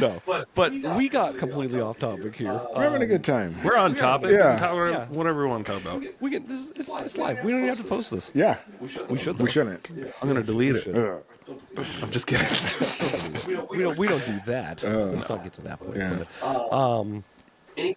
No, but we got completely off topic here. We're having a good time. We're on topic. Yeah. Whatever we want to talk about. We can. It's live. We don't even have to post this. Yeah. We should. We shouldn't. I'm going to delete it. I'm just kidding. We don't do that. Let's not get to that point. Yeah. But,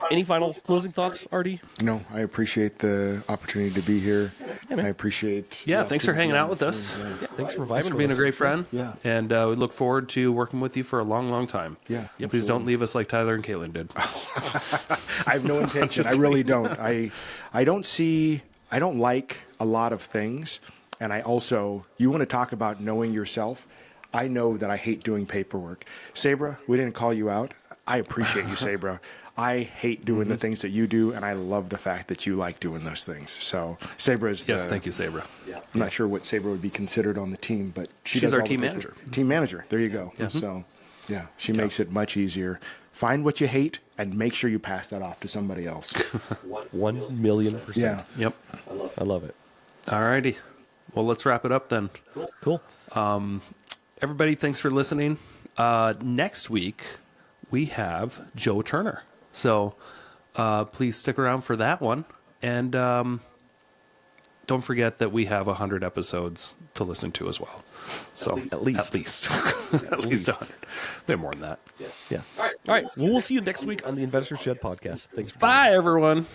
any final closing thoughts, Artie? No, I appreciate the opportunity to be here. I appreciate. Yeah, thanks for hanging out with us. Thanks for vibing. Thanks for being a great friend. Yeah. And we look forward to working with you for a long, long time. Yeah. Please don't leave us like Tyler and Caitlin did. I have no intention. I really don't. I don't like a lot of things. And I also, you want to talk about knowing yourself. I know that I hate doing paperwork. Sabra, we didn't call you out. I appreciate you, Sabra. I hate doing the things that you do, and I love the fact that you like doing those things. So Sabra is Yes, thank you, Sabra. I'm not sure what Sabra would be considered on the team, but She's our team manager. Team manager. There you go. Yeah. So, yeah, she makes it much easier. Find what you hate and make sure you pass that off to somebody else. 1,000,000%. Yeah. Yep. I love it. All righty. Well, let's wrap it up then. Cool. Everybody, thanks for listening. Next week, we have Joe Turner. So please stick around for that one. And don't forget that we have 100 episodes to listen to as well. So At least. At least 100. Maybe more than that. Yeah. All right. Well, we'll see you next week on the Investor Shed podcast. Thanks for Bye, everyone.